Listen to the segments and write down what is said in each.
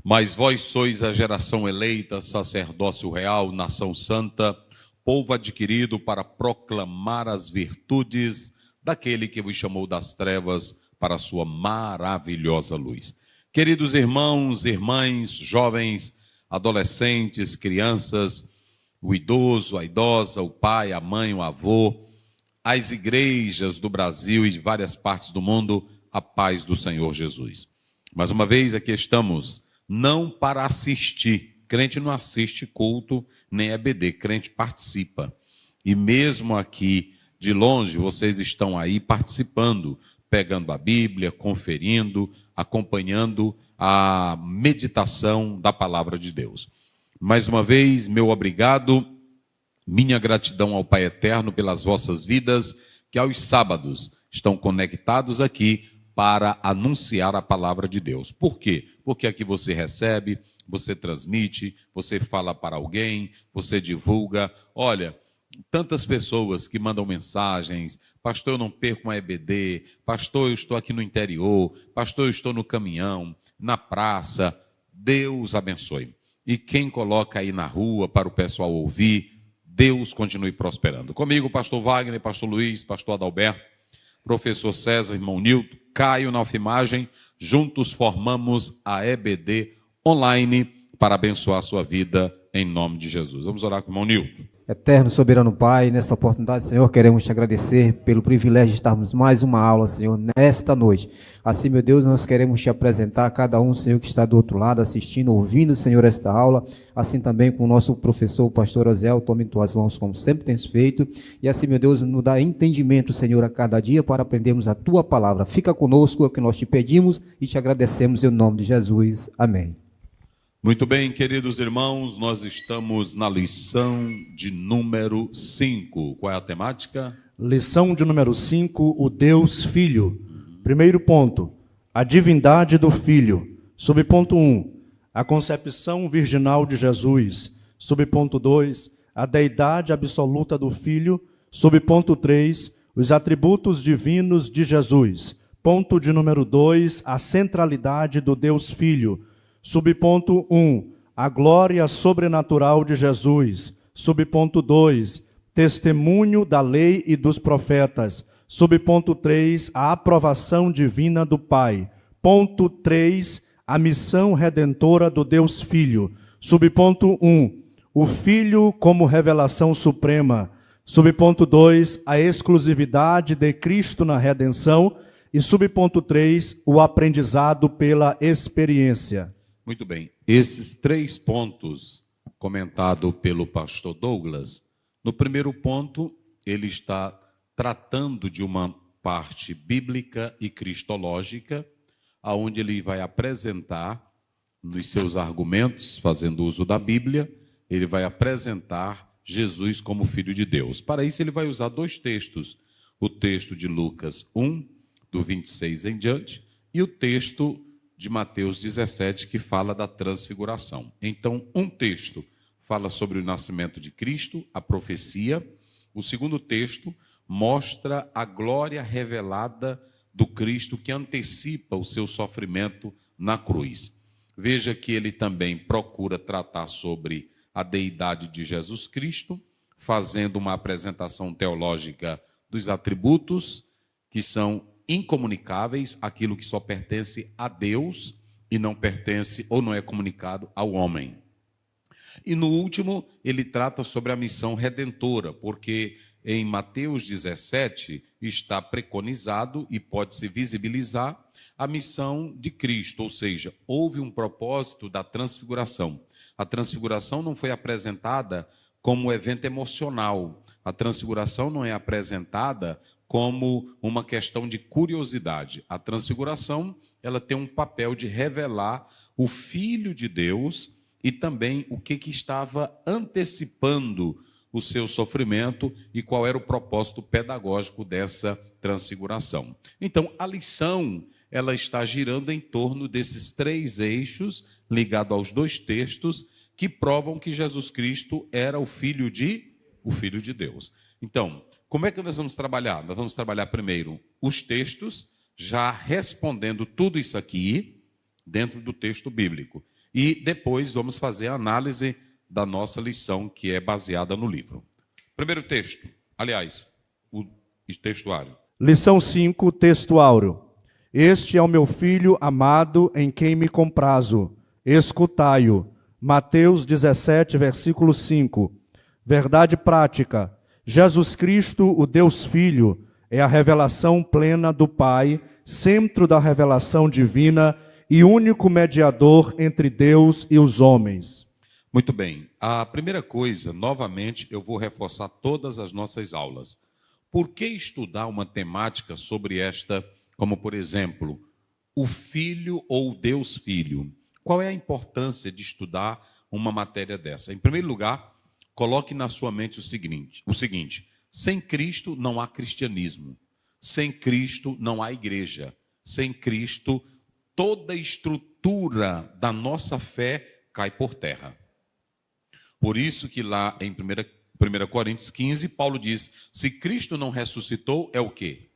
Mas vós sois a geração eleita, sacerdócio real, nação santa, povo adquirido para proclamar as virtudes daquele que vos chamou das trevas para a sua maravilhosa luz. Queridos irmãos, irmãs, jovens, adolescentes, crianças, o idoso, a idosa, o pai, a mãe, o avô, as igrejas do Brasil e de várias partes do mundo, a paz do Senhor Jesus. Mais uma vez aqui estamos, não para assistir. Crente não assiste culto, nem EBD, crente participa. E mesmo aqui de longe, vocês estão aí participando, pegando a Bíblia, conferindo, acompanhando a meditação da palavra de Deus. Mais uma vez, meu obrigado, minha gratidão ao Pai Eterno pelas vossas vidas, que aos sábados estão conectados aqui para anunciar a palavra de Deus. Por quê? Porque aqui você recebe, você transmite, você fala para alguém, você divulga. Olha, tantas pessoas que mandam mensagens: pastor, eu não perco uma EBD, pastor, eu estou aqui no interior, pastor, eu estou no caminhão, na praça. Deus abençoe. E quem coloca aí na rua para o pessoal ouvir, Deus continue prosperando. Comigo, pastor Wagner, pastor Luiz, pastor Adalberto, professor César, irmão Nilton, Caio na filmagem, juntos formamos a EBD online para abençoar a sua vida em nome de Jesus. Vamos orar com o irmão Nilton. Eterno, soberano Pai, nesta oportunidade, Senhor, queremos te agradecer pelo privilégio de estarmos mais uma aula, Senhor, nesta noite. Assim, meu Deus, nós queremos te apresentar a cada um, Senhor, que está do outro lado, assistindo, ouvindo, Senhor, esta aula. Assim também com o nosso professor, o pastor Oziel, tome em tuas mãos, como sempre tens feito. E assim, meu Deus, nos dá entendimento, Senhor, a cada dia para aprendermos a tua palavra. Fica conosco, é o que nós te pedimos e te agradecemos em nome de Jesus. Amém. Muito bem, queridos irmãos, nós estamos na lição de número 5. Qual é a temática? Lição de número 5, o Deus Filho. Primeiro ponto, a divindade do Filho. Subponto 1, a concepção virginal de Jesus. Subponto 2, a deidade absoluta do Filho. Subponto 3, os atributos divinos de Jesus. Ponto de número 2, a centralidade do Deus Filho. Subponto 1, a glória sobrenatural de Jesus. Subponto 2, testemunho da lei e dos profetas. Subponto 3, a aprovação divina do Pai. Ponto 3, a missão redentora do Deus Filho. Subponto 1, o Filho como revelação suprema. Subponto 2, a exclusividade de Cristo na redenção. E subponto 3, o aprendizado pela experiência. Muito bem, esses 3 pontos comentados pelo pastor Douglas, no primeiro ponto, ele está tratando de uma parte bíblica e cristológica, aonde ele vai apresentar, nos seus argumentos, fazendo uso da Bíblia, ele vai apresentar Jesus como Filho de Deus. Para isso, ele vai usar 2 textos, o texto de Lucas 1, do 26 em diante, e o texto de Mateus 17, que fala da transfiguração. Então, um texto fala sobre o nascimento de Cristo, a profecia. O segundo texto mostra a glória revelada do Cristo que antecipa o seu sofrimento na cruz. Veja que ele também procura tratar sobre a deidade de Jesus Cristo, fazendo uma apresentação teológica dos atributos que são incomunicáveis, aquilo que só pertence a Deus e não pertence ou não é comunicado ao homem. E no último, ele trata sobre a missão redentora, porque em Mateus 17 está preconizado e pode-se visibilizar a missão de Cristo, ou seja, houve um propósito da transfiguração. A transfiguração não foi apresentada como um evento emocional, a transfiguração não é apresentada como uma questão de curiosidade. A transfiguração, ela tem um papel de revelar o Filho de Deus e também o que estava antecipando o seu sofrimento e qual era o propósito pedagógico dessa transfiguração. Então, a lição, ela está girando em torno desses 3 eixos, ligado aos 2 textos, que provam que Jesus Cristo era o Filho de Deus. Então, como é que nós vamos trabalhar? Nós vamos trabalhar primeiro os textos, já respondendo tudo isso aqui dentro do texto bíblico. e depois vamos fazer a análise da nossa lição, que é baseada no livro. Primeiro texto, aliás, o textuário. Lição 5, texto áureo. Este é o meu filho amado em quem me comprazo. Escutai-o. Mateus 17, versículo 5. Verdade prática. Jesus Cristo, o Deus Filho, é a revelação plena do Pai, centro da revelação divina e único mediador entre Deus e os homens. Muito bem. A primeira coisa, novamente, eu vou reforçar todas as nossas aulas. Por que estudar uma temática sobre esta, como por exemplo, o Filho ou Deus Filho? Qual é a importância de estudar uma matéria dessa? Em primeiro lugar, coloque na sua mente o seguinte: sem Cristo não há cristianismo. Sem Cristo não há igreja. Sem Cristo, toda a estrutura da nossa fé cai por terra. Por isso que lá em 1 Coríntios 15, Paulo diz, se Cristo não ressuscitou, é o quê?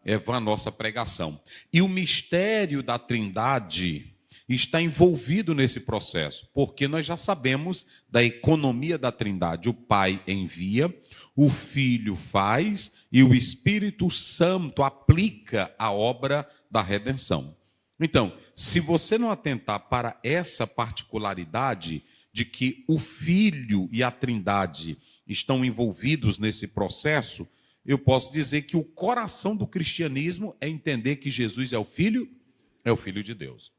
É vã a nossa pregação. E o mistério da Trindade está envolvido nesse processo, porque nós já sabemos da economia da Trindade. O Pai envia, o Filho faz e o Espírito Santo aplica a obra da redenção. Então, se você não atentar para essa particularidade de que o Filho e a Trindade estão envolvidos nesse processo, eu posso dizer que o coração do cristianismo é entender que Jesus é o Filho de Deus.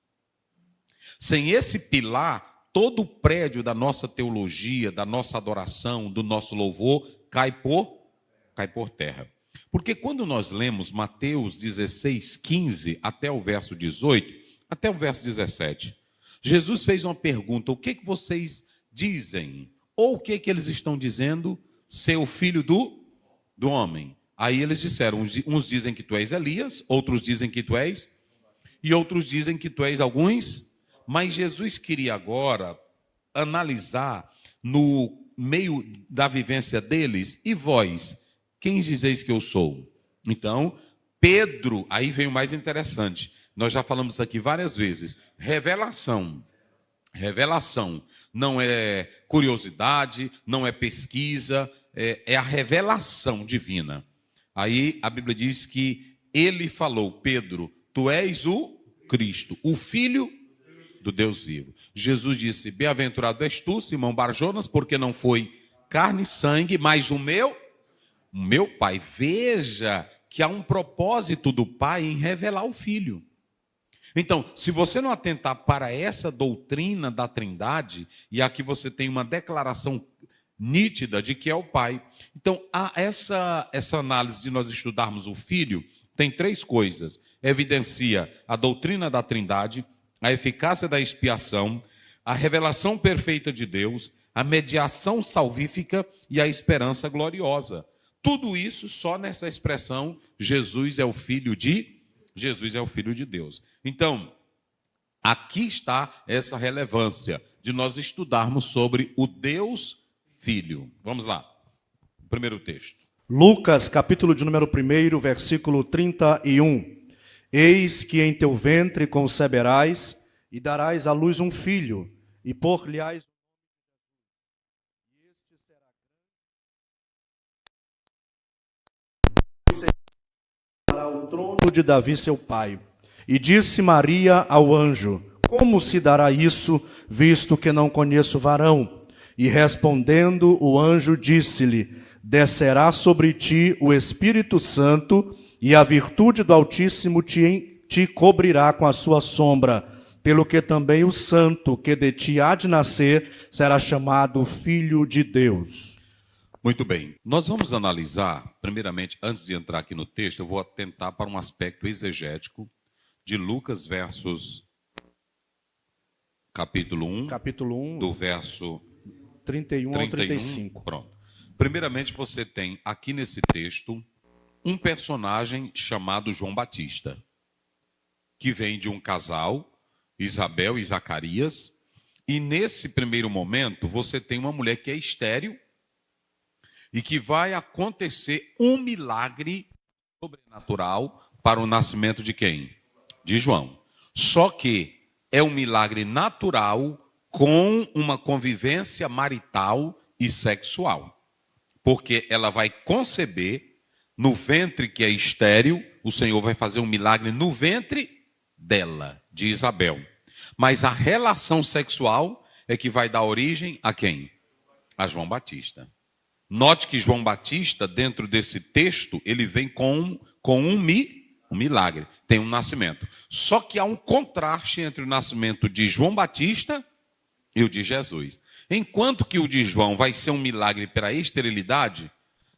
Sem esse pilar, todo o prédio da nossa teologia, da nossa adoração, do nosso louvor, cai por terra. Porque quando nós lemos Mateus 16, 15, até o verso 18, até o verso 17, Jesus fez uma pergunta: o que vocês dizem? Ou o que eles estão dizendo ser o filho do homem? Aí eles disseram, uns dizem que tu és Elias, outros dizem que tu és, e outros dizem que tu és alguns. Mas Jesus queria agora analisar no meio da vivência deles, e vós, quem dizeis que eu sou? Então, Pedro, aí vem o mais interessante. Nós já falamos aqui várias vezes. Revelação. Revelação não é curiosidade, não é pesquisa, é a revelação divina. Aí a Bíblia diz que ele falou, Pedro, tu és o Cristo, o Filho do Deus vivo. Jesus disse, bem-aventurado és tu, Simão Barjonas, porque não foi carne e sangue, mas o meu Pai. Veja que há um propósito do Pai em revelar o Filho. Então, se você não atentar para essa doutrina da Trindade, e aqui você tem uma declaração nítida de que é o Pai. Então, essa análise de nós estudarmos o Filho tem três coisas. Evidencia a doutrina da Trindade, a eficácia da expiação, a revelação perfeita de Deus, a mediação salvífica e a esperança gloriosa. Tudo isso só nessa expressão, Jesus é o Filho de Deus. Então, aqui está essa relevância de nós estudarmos sobre o Deus Filho. Vamos lá. Primeiro texto. Lucas, capítulo de número 1, versículo 31. Eis que em teu ventre conceberás e darás à luz um filho, e por-lhe-ás o trono de Davi seu pai. E disse Maria ao anjo, como se dará isso, visto que não conheço varão? E respondendo o anjo disse-lhe, descerá sobre ti o Espírito Santo, e a virtude do Altíssimo te cobrirá com a sua sombra, pelo que também o santo que de ti há de nascer será chamado Filho de Deus. Muito bem. Nós vamos analisar, primeiramente, antes de entrar aqui no texto, eu vou atentar para um aspecto exegético de Lucas, versos capítulo 1, do verso 31 ao 35. Pronto. Primeiramente, você tem aqui nesse texto um personagem chamado João Batista, que vem de um casal, Isabel e Zacarias, e nesse primeiro momento você tem uma mulher que é estéril e que vai acontecer um milagre sobrenatural para o nascimento de quem? De João. Só que é um milagre natural com uma convivência marital e sexual. Porque ela vai conceber no ventre que é estéril, o Senhor vai fazer um milagre no ventre dela, de Isabel. Mas a relação sexual é que vai dar origem a quem? A João Batista. Note que João Batista, dentro desse texto, ele vem com um milagre, tem um nascimento. Só que há um contraste entre o nascimento de João Batista e o de Jesus. Enquanto que o de João vai ser um milagre pela esterilidade,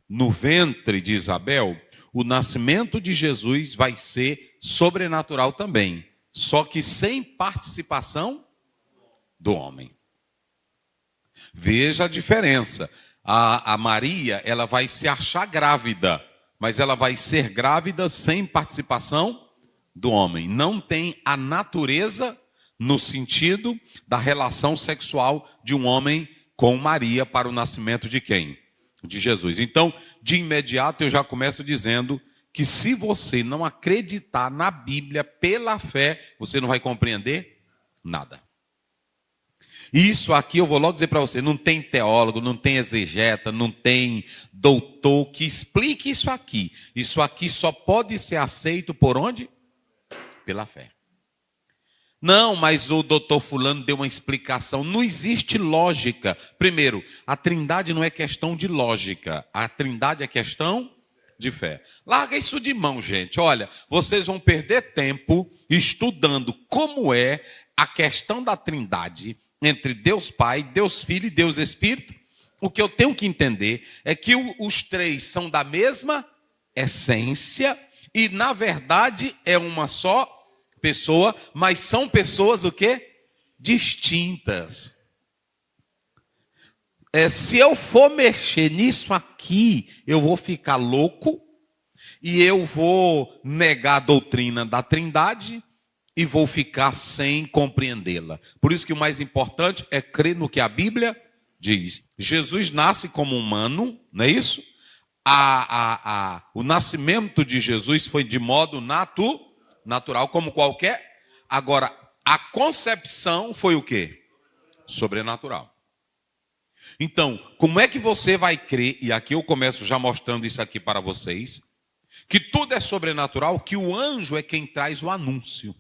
no ventre de Isabel, o nascimento de Jesus vai ser sobrenatural também, só que sem participação do homem. Veja a diferença. A Maria, ela vai se achar grávida, mas ela vai ser grávida sem participação do homem. Não tem a natureza no sentido da relação sexual de um homem com Maria para o nascimento de quem? De Jesus. Então, de imediato eu já começo dizendo que se você não acreditar na Bíblia pela fé, você não vai compreender nada. Isso aqui eu vou logo dizer para você, não tem teólogo, não tem exegeta, não tem doutor que explique isso aqui. Isso aqui só pode ser aceito por onde? Pela fé. Não, mas o doutor fulano deu uma explicação. Não existe lógica. Primeiro, a trindade não é questão de lógica. A trindade é questão de fé. Larga isso de mão, gente. Olha, vocês vão perder tempo estudando como é a questão da trindade entre Deus Pai, Deus Filho e Deus Espírito. O que eu tenho que entender é que os três são da mesma essência e, na verdade, é uma só pessoa, mas são pessoas o quê? Distintas. Se eu for mexer nisso aqui, eu vou ficar louco e eu vou negar a doutrina da Trindade e vou ficar sem compreendê-la. Por isso que o mais importante é crer no que a Bíblia diz. Jesus nasce como humano, não é isso? O nascimento de Jesus foi de modo natural, como qualquer. Agora, a concepção foi o quê? Sobrenatural. Então, como é que você vai crer, e aqui eu começo já mostrando isso aqui para vocês, que tudo é sobrenatural, que o anjo é quem traz o anúncio.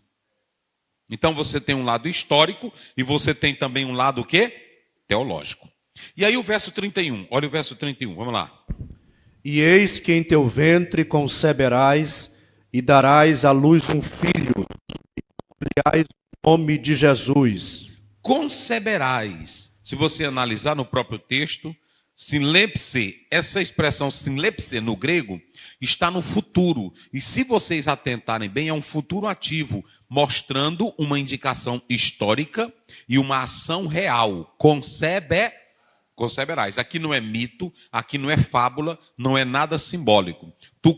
Então você tem um lado histórico e você tem também um lado o quê? Teológico. E aí o verso 31, olha o verso 31, vamos lá. E eis que em teu ventre conceberás e darás à luz um filho, e lhe-ás o nome de Jesus. Conceberás. Se você analisar no próprio texto, sinlepse, essa expressão sinlepse no grego está no futuro. E se vocês atentarem bem, é um futuro ativo, mostrando uma indicação histórica e uma ação real. Conceberás. Aqui não é mito, aqui não é fábula, não é nada simbólico. Tu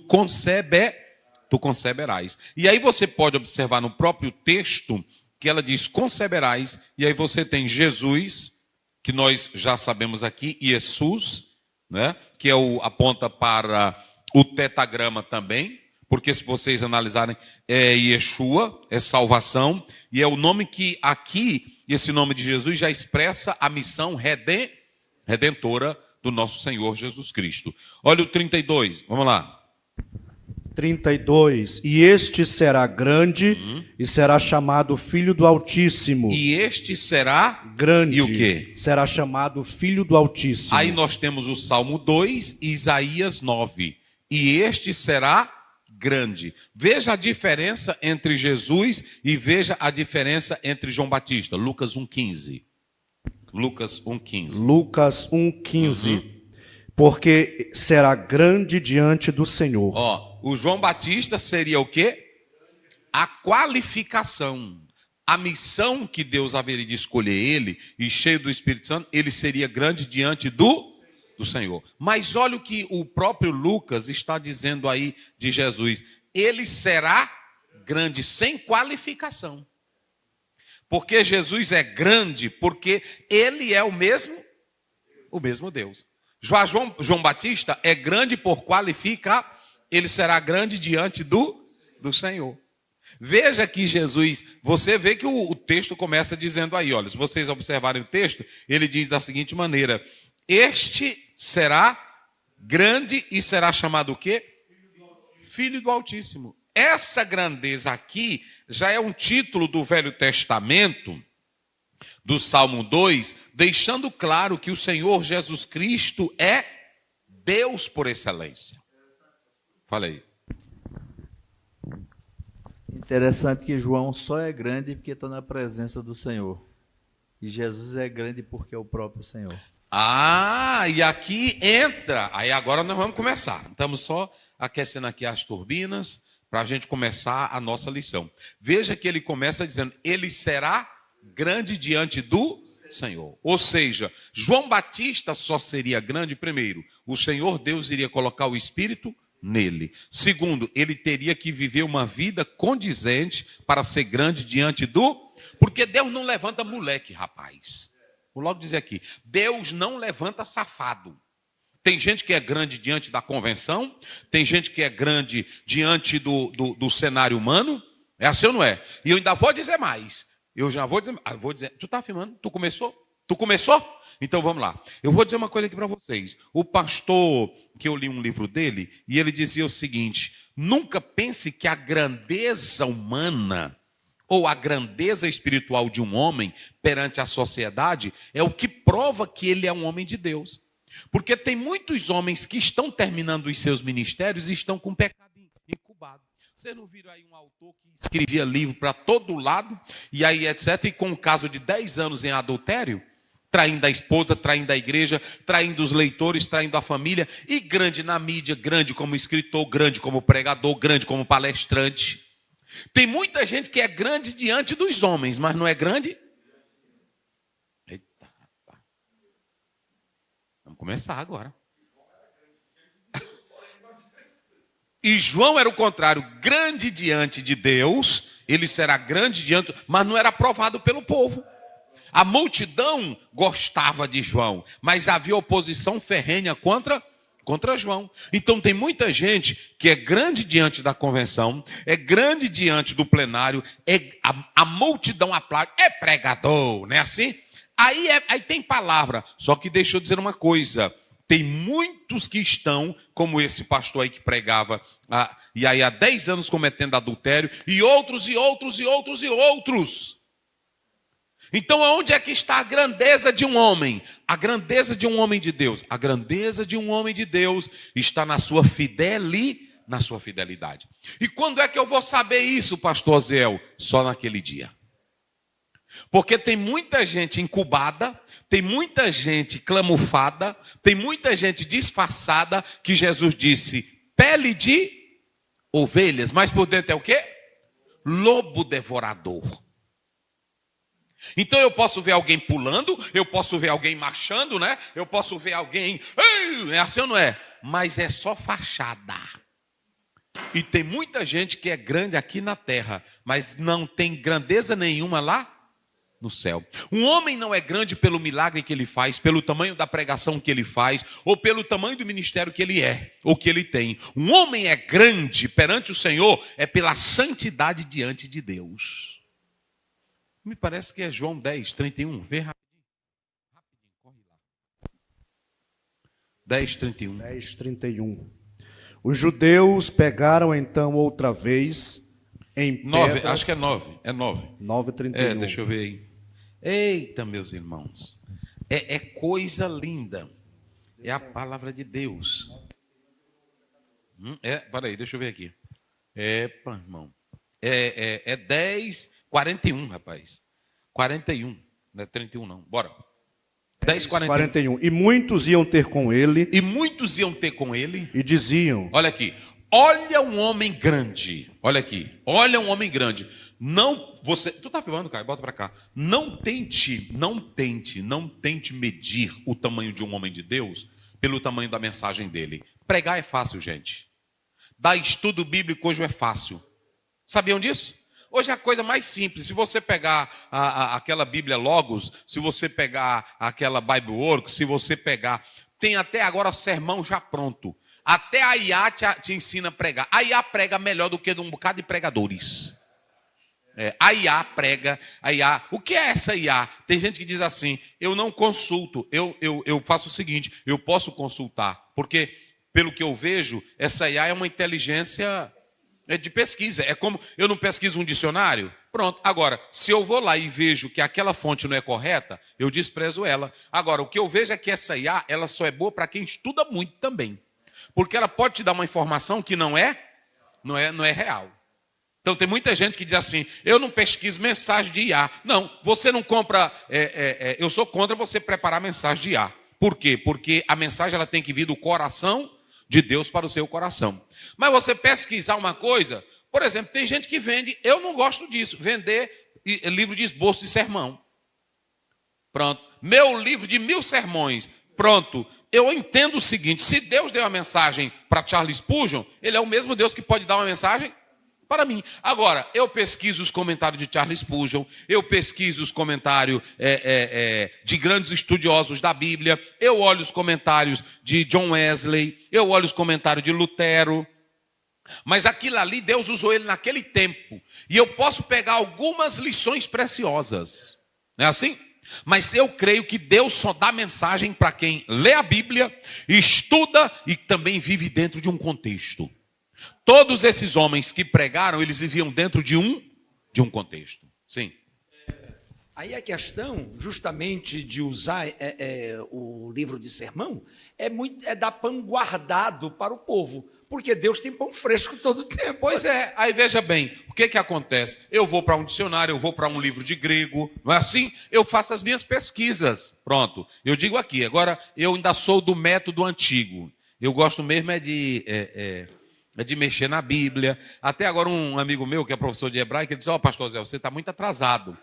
conceberás. E aí você pode observar no próprio texto que ela diz conceberás, e aí você tem Jesus, que nós já sabemos aqui, e Jesus, né, que aponta para o tetagrama também, porque se vocês analisarem, é Yeshua, é salvação, e é o nome que aqui, esse nome de Jesus já expressa a missão redentora do nosso Senhor Jesus Cristo. Olha o 32, vamos lá. 32. E este será grande e será chamado Filho do Altíssimo. E este será grande. E o quê? Será chamado Filho do Altíssimo. Aí nós temos o Salmo 2 e Isaías 9. E este será grande. Veja a diferença entre Jesus e veja a diferença entre João Batista. Lucas 1,15. Lucas 1,15. Lucas 1,15. Porque será grande diante do Senhor. O João Batista seria o quê? A qualificação. A missão que Deus haveria de escolher ele, e cheio do Espírito Santo, ele seria grande diante do Senhor. Mas olha o que o próprio Lucas está dizendo aí de Jesus. Ele será grande sem qualificação. Porque Jesus é grande, porque ele é o mesmo Deus. João Batista é grande por qualificar, ele será grande diante do Senhor. Veja que Jesus, você vê que o texto começa dizendo aí, olha, se vocês observarem o texto, ele diz da seguinte maneira: este será grande e será chamado o quê? Filho do Altíssimo. Essa grandeza aqui já é um título do Velho Testamento, do Salmo 2, deixando claro que o Senhor Jesus Cristo é Deus por excelência. Fala aí. Interessante que João só é grande porque está na presença do Senhor. E Jesus é grande porque é o próprio Senhor. Ah, e aqui entra. Aí agora nós vamos começar. Estamos só aquecendo aqui as turbinas para a gente começar a nossa lição. Veja que ele começa dizendo: ele será grande diante do Senhor. Ou seja, João Batista só seria grande, primeiro, o Senhor Deus iria colocar o Espírito nele. Segundo, ele teria que viver uma vida condizente para ser grande diante do... Porque Deus não levanta moleque, rapaz. Vou logo dizer aqui, Deus não levanta safado. Tem gente que é grande diante da convenção, tem gente que é grande diante do cenário humano. É assim ou não é? E eu ainda vou dizer mais. Vou dizer, tu está afirmando? Tu começou? Tu começou? Então vamos lá. Eu vou dizer uma coisa aqui para vocês. O pastor, que eu li um livro dele, e ele dizia o seguinte: nunca pense que a grandeza humana ou a grandeza espiritual de um homem perante a sociedade é o que prova que ele é um homem de Deus. Porque tem muitos homens que estão terminando os seus ministérios e estão com pecado incubado. Vocês não viram aí um autor que escrevia livro para todo lado, e aí etc, e com um caso de 10 anos em adultério, traindo a esposa, traindo a igreja, traindo os leitores, traindo a família, e grande na mídia, grande como escritor, grande como pregador, grande como palestrante. Tem muita gente que é grande diante dos homens, mas não é grande. Eita, rapaz. Vamos começar agora. E João era o contrário, grande diante de Deus, ele será grande diante, mas não era aprovado pelo povo. A multidão gostava de João, mas havia oposição ferrenha contra João. Então tem muita gente que é grande diante da convenção, é grande diante do plenário, a multidão aplaude, é pregador, não é assim? Aí tem palavra, só que deixa eu dizer uma coisa, tem muitos que estão, como esse pastor aí que pregava, e aí há 10 anos cometendo adultério, e outros, e outros, e outros, e outros. Então, aonde é que está a grandeza de um homem? A grandeza de um homem de Deus. A grandeza de um homem de Deus está na sua fidelidade. E quando é que eu vou saber isso, pastor Zéu? Só naquele dia. Porque tem muita gente incubada, tem muita gente clamufada, tem muita gente disfarçada, que Jesus disse, pele de ovelhas, mas por dentro é o quê? Lobo devorador. Então eu posso ver alguém pulando, eu posso ver alguém marchando, né? Eu posso ver alguém, é assim ou não é? Mas é só fachada. E tem muita gente que é grande aqui na terra, mas não tem grandeza nenhuma lá no céu. Um homem não é grande pelo milagre que ele faz, pelo tamanho da pregação que ele faz, ou pelo tamanho do ministério que ele é, ou que ele tem. Um homem é grande perante o Senhor, é pela santidade diante de Deus. Me parece que é João 10, 31. Vê rapidinho. Rapidinho, corre lá. 10, 31. 10, 31. Os judeus pegaram então outra vez em pedras... 9, acho que é 9. É 9. 9, 31. Deixa eu ver aí. Eita, meus irmãos. É coisa linda. É a palavra de Deus. Peraí, deixa eu ver aqui. Irmão. É 10... 41, rapaz. 41. Não é 31, não. Bora. 10, 41. E muitos iam ter com ele. E diziam. Olha aqui. Olha um homem grande. Olha aqui. Olha um homem grande. Não, você... Tu tá filmando, cara? Bota para cá. Não tente medir o tamanho de um homem de Deus pelo tamanho da mensagem dele. Pregar é fácil, gente. Dar estudo bíblico hoje é fácil. Sabiam disso? Hoje é a coisa mais simples. Se você pegar aquela Bíblia Logos, se você pegar aquela Bible Works, se você pegar... Tem até agora sermão já pronto. Até a IA te ensina a pregar. A IA prega melhor do que um bocado de pregadores. A IA prega, a IA. O que é essa IA? Tem gente que diz assim, eu não consulto, eu faço o seguinte, eu posso consultar, porque, pelo que eu vejo, essa IA é uma inteligência de pesquisa. É como, eu não pesquiso um dicionário? Pronto. Agora, se eu vou lá e vejo que aquela fonte não é correta, eu desprezo ela. Agora, o que eu vejo é que essa IA, ela só é boa para quem estuda muito também. Porque ela pode te dar uma informação que não é real. Então, tem muita gente que diz assim, eu não pesquiso mensagem de IA. Não, você não compra... eu sou contra você preparar mensagem de IA. Por quê? Porque a mensagem ela tem que vir do coração de Deus para o seu coração. Mas você pesquisar uma coisa... Por exemplo, tem gente que vende... Eu não gosto disso. Vender livro de esboço de sermão. Pronto. Meu livro de 1000 sermões. Pronto. Eu entendo o seguinte. Se Deus deu a mensagem para Charles Spurgeon, ele é o mesmo Deus que pode dar uma mensagem para mim. Agora, eu pesquiso os comentários de Charles Spurgeon, eu pesquiso os comentários de grandes estudiosos da Bíblia, eu olho os comentários de John Wesley, eu olho os comentários de Lutero, mas aquilo ali, Deus usou ele naquele tempo, e eu posso pegar algumas lições preciosas, não é assim? Mas eu creio que Deus só dá mensagem para quem lê a Bíblia, estuda e também vive dentro de um contexto. Todos esses homens que pregaram, eles viviam dentro de um contexto. Sim. Aí a questão, justamente, de usar o livro de sermão, é dar pão guardado para o povo, porque Deus tem pão fresco todo o tempo. Pois é, aí veja bem, o que acontece? Eu vou para um dicionário, eu vou para um livro de grego, não é assim? Eu faço as minhas pesquisas, pronto. Eu digo aqui, agora eu ainda sou do método antigo, eu gosto mesmo de mexer na Bíblia. Até agora um amigo meu, que é professor de hebraico, ele disse, pastor Zé, você está muito atrasado,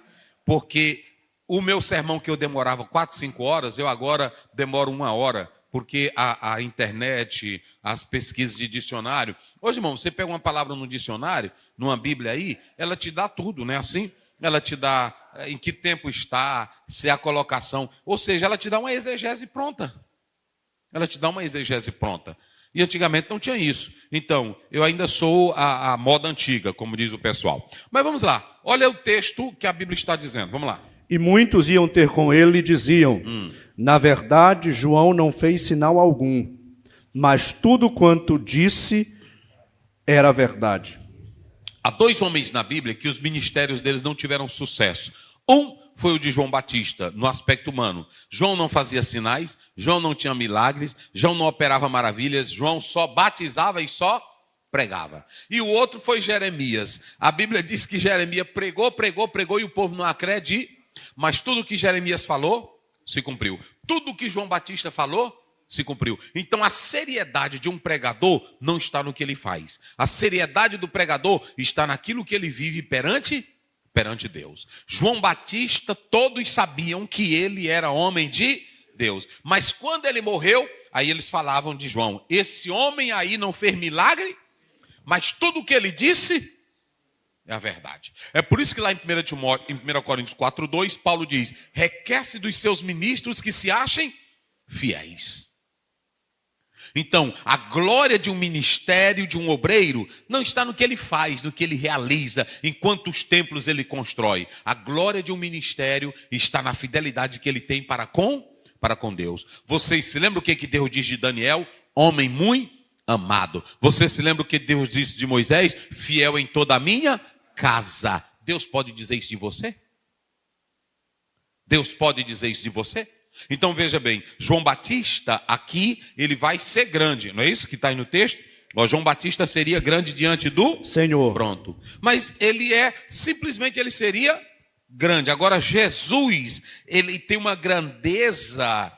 porque o meu sermão que eu demorava 4, 5 horas, eu agora demoro 1 hora, porque a internet, as pesquisas de dicionário... Hoje, irmão, você pega uma palavra no dicionário, numa Bíblia aí, ela te dá tudo, não é assim? Ela te dá em que tempo está, se é a colocação, ou seja, ela te dá uma exegese pronta. Ela te dá uma exegese pronta. E antigamente não tinha isso. Então, eu ainda sou a moda antiga, como diz o pessoal. Mas vamos lá. Olha o texto que a Bíblia está dizendo. Vamos lá. E muitos iam ter com ele e diziam, na verdade, João não fez sinal algum, mas tudo quanto disse era verdade. Há 2 homens na Bíblia que os ministérios deles não tiveram sucesso. Um foi o de João Batista, no aspecto humano. João não fazia sinais, João não tinha milagres, João não operava maravilhas, João só batizava e só pregava. E o outro foi Jeremias. A Bíblia diz que Jeremias pregou e o povo não acredita, mas tudo que Jeremias falou, se cumpriu. Tudo que João Batista falou, se cumpriu. Então a seriedade de um pregador não está no que ele faz. A seriedade do pregador está naquilo que ele vive perante Deus. João Batista, todos sabiam que ele era homem de Deus. Mas quando ele morreu, aí eles falavam de João. Esse homem aí não fez milagre, mas tudo o que ele disse é a verdade. É por isso que lá em 1 Coríntios 4:2, Paulo diz, requer-se dos seus ministros que se achem fiéis. Então, a glória de um ministério, de um obreiro, não está no que ele faz, no que ele realiza, em quantos templos ele constrói. A glória de um ministério está na fidelidade que ele tem para com Deus. Vocês se lembram o que Deus diz de Daniel? Homem muito amado. Você se lembra o que Deus disse de Moisés? Fiel em toda a minha casa. Deus pode dizer isso de você? Deus pode dizer isso de você? Então veja bem, João Batista aqui, ele vai ser grande, não é isso que está aí no texto? João Batista seria grande diante do Senhor. Pronto. Mas ele simplesmente ele seria grande. Agora Jesus, ele tem uma grandeza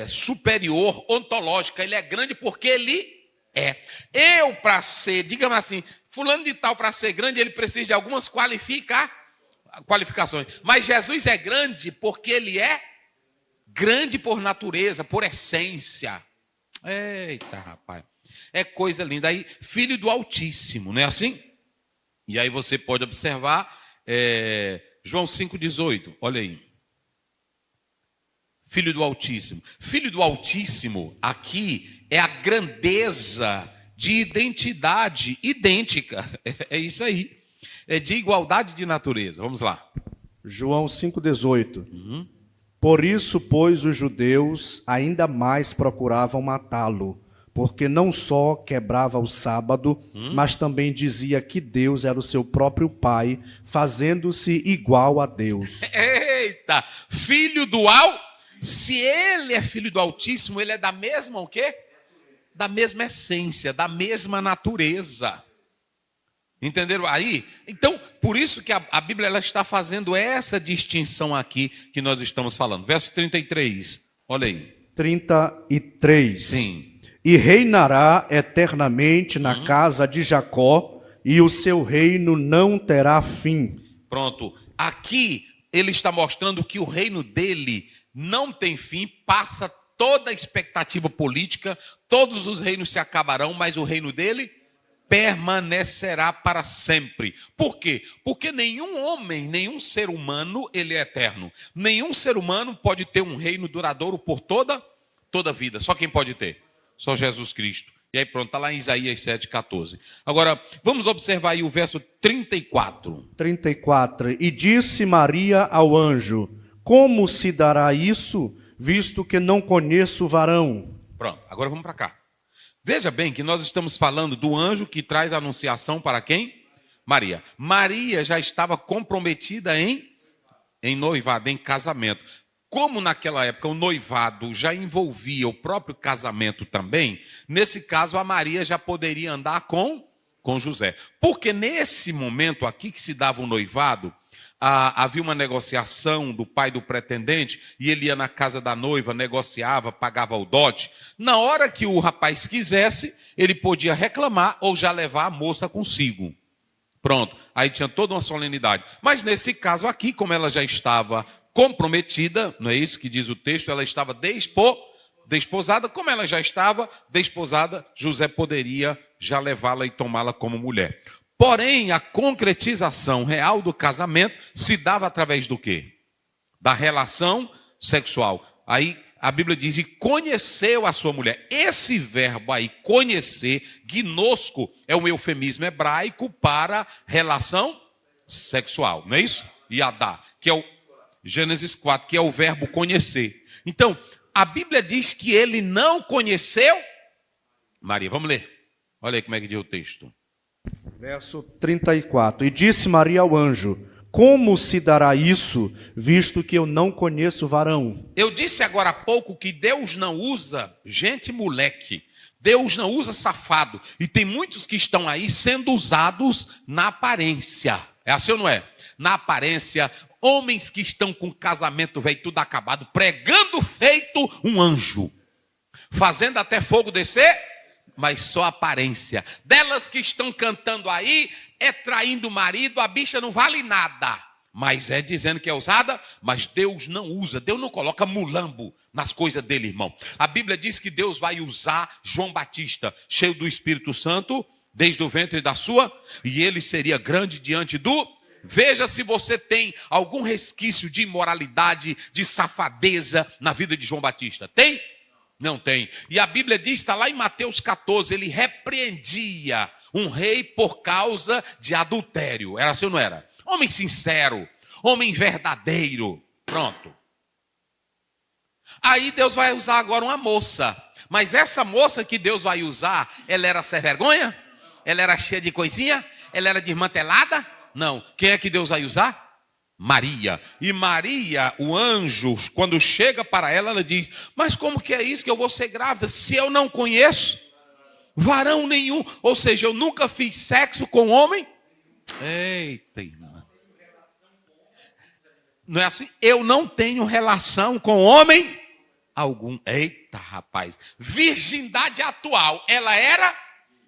superior, ontológica. Ele é grande porque ele é. Eu para ser, digamos assim, fulano de tal para ser grande, ele precisa de algumas qualificações. Mas Jesus é grande porque ele é grande por natureza, por essência. Eita, rapaz. É coisa linda. Aí, filho do Altíssimo, não é assim? E aí você pode observar, João 5,18, olha aí. Filho do Altíssimo. Filho do Altíssimo, aqui, é a grandeza de identidade idêntica. É isso aí. de igualdade de natureza. Vamos lá. João 5,18. Por isso, pois, os judeus ainda mais procuravam matá-lo, porque não só quebrava o sábado, mas também dizia que Deus era o seu próprio Pai, fazendo-se igual a Deus. Eita! Filho do Altíssimo. Se ele é filho do Altíssimo, ele é da mesma o quê? Da mesma essência, da mesma natureza. Entenderam aí? Então, por isso que a Bíblia ela está fazendo essa distinção aqui que nós estamos falando. Verso 33, olha aí. 33. Sim. E reinará eternamente na casa de Jacó, e o seu reino não terá fim. Pronto. Aqui ele está mostrando que o reino dele não tem fim, passa toda a expectativa política, todos os reinos se acabarão, mas o reino dele permanecerá para sempre. Por quê? Porque nenhum homem, nenhum ser humano, ele é eterno. Nenhum ser humano pode ter um reino duradouro por toda a vida. Só quem pode ter? Só Jesus Cristo. E aí pronto, está lá em Isaías 7,14. Agora, vamos observar aí o verso 34. 34. E disse Maria ao anjo: como se dará isso, visto que não conheço varão? Pronto, agora vamos para cá. Veja bem que nós estamos falando do anjo que traz a anunciação para quem? Maria. Maria já estava comprometida em noivado, em casamento. Como naquela época o noivado já envolvia o próprio casamento também, nesse caso a Maria já poderia andar com José. Porque nesse momento aqui que se dava o noivado, havia uma negociação do pai do pretendente e ele ia na casa da noiva, negociava, pagava o dote. Na hora que o rapaz quisesse, ele podia reclamar ou já levar a moça consigo. Pronto, aí tinha toda uma solenidade. Mas nesse caso aqui, como ela já estava comprometida, não é isso que diz o texto, ela estava desposada, como ela já estava desposada, José poderia já levá-la e tomá-la como mulher. Porém, a concretização real do casamento se dava através do quê? Da relação sexual. Aí a Bíblia diz, e conheceu a sua mulher. Esse verbo aí, conhecer, gnosco, é um eufemismo hebraico para relação sexual, não é isso? Yadá, que é o Gênesis 4, que é o verbo conhecer. Então, a Bíblia diz que ele não conheceu Maria. Vamos ler. Olha aí como é que diz o texto. Verso 34. E disse Maria ao anjo: como se dará isso, visto que eu não conheço varão? Eu disse agora há pouco que Deus não usa gente moleque. Deus não usa safado. E tem muitos que estão aí sendo usados na aparência. É assim ou não é? Na aparência, homens que estão com casamento velho tudo acabado, pregando feito um anjo, fazendo até fogo descer, mas só aparência. Delas que estão cantando aí, é traindo o marido, a bicha não vale nada. Mas é dizendo que é usada, mas Deus não usa. Deus não coloca mulambo nas coisas dele, irmão. A Bíblia diz que Deus vai usar João Batista, cheio do Espírito Santo, desde o ventre da sua, e ele seria grande diante do... Veja se você tem algum resquício de imoralidade, de safadeza na vida de João Batista. Tem? Não tem. E a Bíblia diz, está lá em Mateus 14, ele repreendia um rei por causa de adultério. Era assim ou não era? Homem sincero, homem verdadeiro. Pronto. Aí Deus vai usar agora uma moça. Mas essa moça que Deus vai usar, ela era sem vergonha? Ela era cheia de coisinha? Ela era desmantelada? Não. Quem é que Deus vai usar? Maria. E Maria, o anjo, quando chega para ela, ela diz: mas como que é isso que eu vou ser grávida se eu não conheço varão nenhum? Ou seja, eu nunca fiz sexo com homem. Eita, irmã. Não é assim? Eu não tenho relação com homem algum. Eita, rapaz. Virgindade atual. Ela era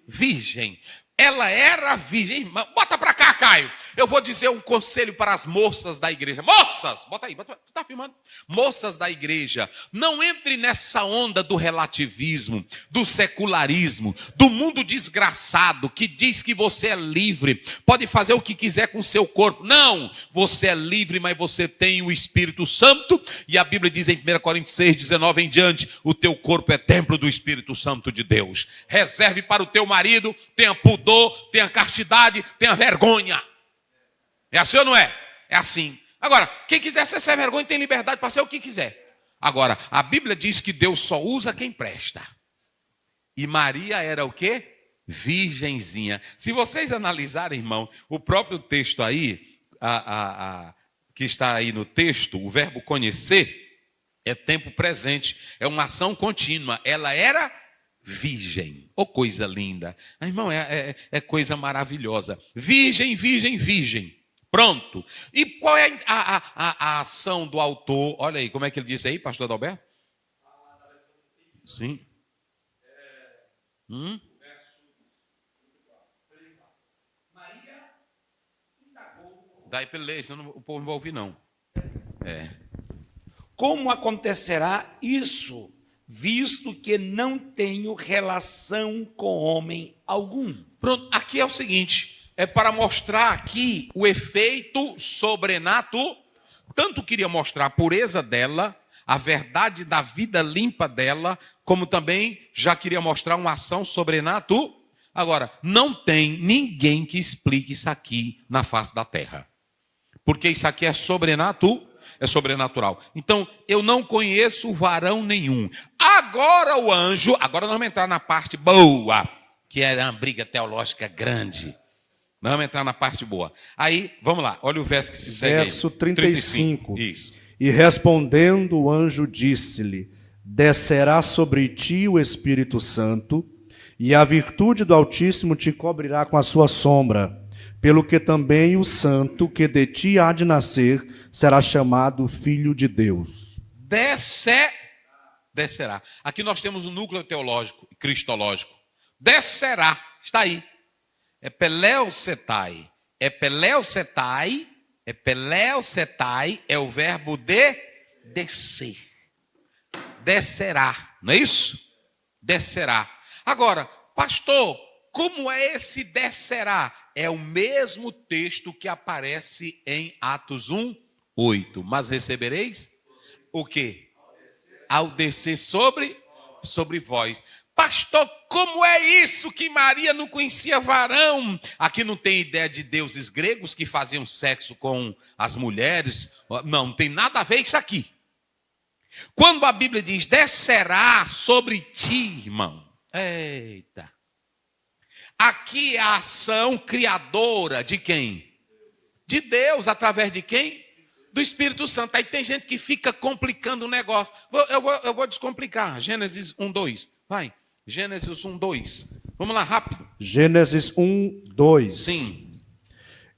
virgem. Ela era virgem. Bota pra cá, Caio. Eu vou dizer um conselho para as moças da igreja. Moças, bota aí, tu tá filmando? Moças da igreja, não entre nessa onda do relativismo, do secularismo, do mundo desgraçado que diz que você é livre, pode fazer o que quiser com o seu corpo. Não, você é livre, mas você tem o Espírito Santo. E a Bíblia diz em 1 Coríntios 6, 19 em diante, o teu corpo é templo do Espírito Santo de Deus. Reserve para o teu marido, tenha pudor, tenha castidade, tenha vergonha. É assim ou não é? É assim. Agora, quem quiser ser sem vergonha tem liberdade para ser o que quiser. Agora, a Bíblia diz que Deus só usa quem presta. E Maria era o quê? Virgenzinha. Se vocês analisarem, irmão, o próprio texto aí, que está aí no texto, o verbo conhecer, é tempo presente, é uma ação contínua. Ela era virgem. Oh, coisa linda. Irmão, é coisa maravilhosa. Virgem, virgem, virgem. Pronto. E qual é a ação do autor? Olha aí, como é que ele disse aí, pastor Adalberto? Sim. Daí para ler, senão o povo não vai ouvir, não. Como acontecerá isso, visto que não tenho relação com homem algum? Pronto, aqui é o seguinte, é para mostrar aqui o efeito sobrenatural. Tanto queria mostrar a pureza dela, a verdade da vida limpa dela, como também já queria mostrar uma ação sobrenatural. Agora, não tem ninguém que explique isso aqui na face da terra. Porque isso aqui é sobrenatural. Então, eu não conheço varão nenhum. Agora o anjo, agora nós vamos entrar na parte boa, que é uma briga teológica grande. Nós vamos entrar na parte boa. Aí, vamos lá, olha o verso que se segue. Verso 35. Isso. E respondendo o anjo disse-lhe, descerá sobre ti o Espírito Santo, e a virtude do Altíssimo te cobrirá com a sua sombra. Pelo que também o santo que de ti há de nascer será chamado Filho de Deus. Descerá. Aqui nós temos um núcleo teológico e cristológico. Descerá, está aí. Epeleusetai. Epeleusetai é o verbo de descer. Descerá, não é isso? Descerá. Agora, pastor, como é esse descerá? É o mesmo texto que aparece em Atos 1:8. Mas recebereis o quê? Ao descer sobre vós. Pastor, como é isso que Maria não conhecia varão? Aqui não tem ideia de deuses gregos que faziam sexo com as mulheres. Não tem nada a ver isso aqui. Quando a Bíblia diz, descerá sobre ti, irmão. Eita. Aqui é a ação criadora de quem? De Deus, através de quem? Do Espírito Santo. Aí tem gente que fica complicando o negócio. Eu vou descomplicar. Gênesis 1:2. Vai. Gênesis 1:2. Vamos lá, rápido. Gênesis 1:2. Sim.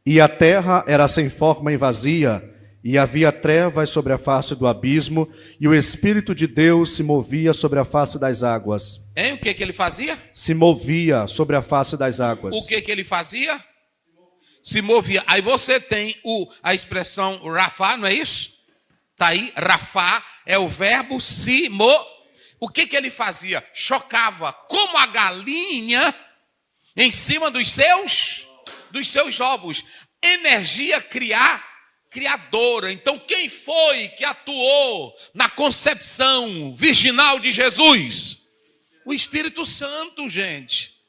E a terra era sem forma e vazia, e havia trevas sobre a face do abismo, e o Espírito de Deus se movia sobre a face das águas. O que ele fazia? Se movia sobre a face das águas. O que ele fazia? Se movia. Aí você tem a expressão Rafá, não é isso? Está aí, Rafá é o verbo se mover. O que ele fazia? Chocava como a galinha em cima dos seus ovos. Energia criadora. Então, quem foi que atuou na concepção virginal de Jesus? O Espírito Santo, gente.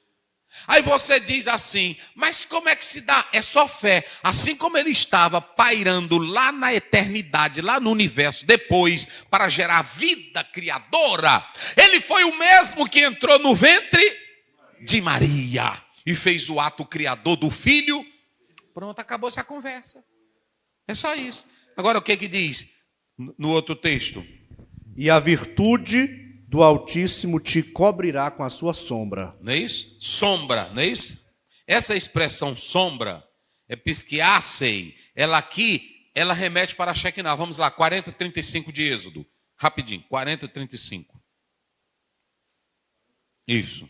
Aí você diz assim, mas como é que se dá? É só fé. Assim como ele estava pairando lá na eternidade, lá no universo, depois, para gerar vida criadora, ele foi o mesmo que entrou no ventre de Maria e fez o ato criador do filho. Pronto, acabou-se a conversa. É só isso. Agora o que diz no outro texto? E a virtude do Altíssimo te cobrirá com a sua sombra. Não é isso? Sombra, não é isso? Essa expressão sombra, é pisquiacei, ela remete para a Shekinah. Vamos lá, 40:35 de Êxodo. Rapidinho, 40:35. Isso.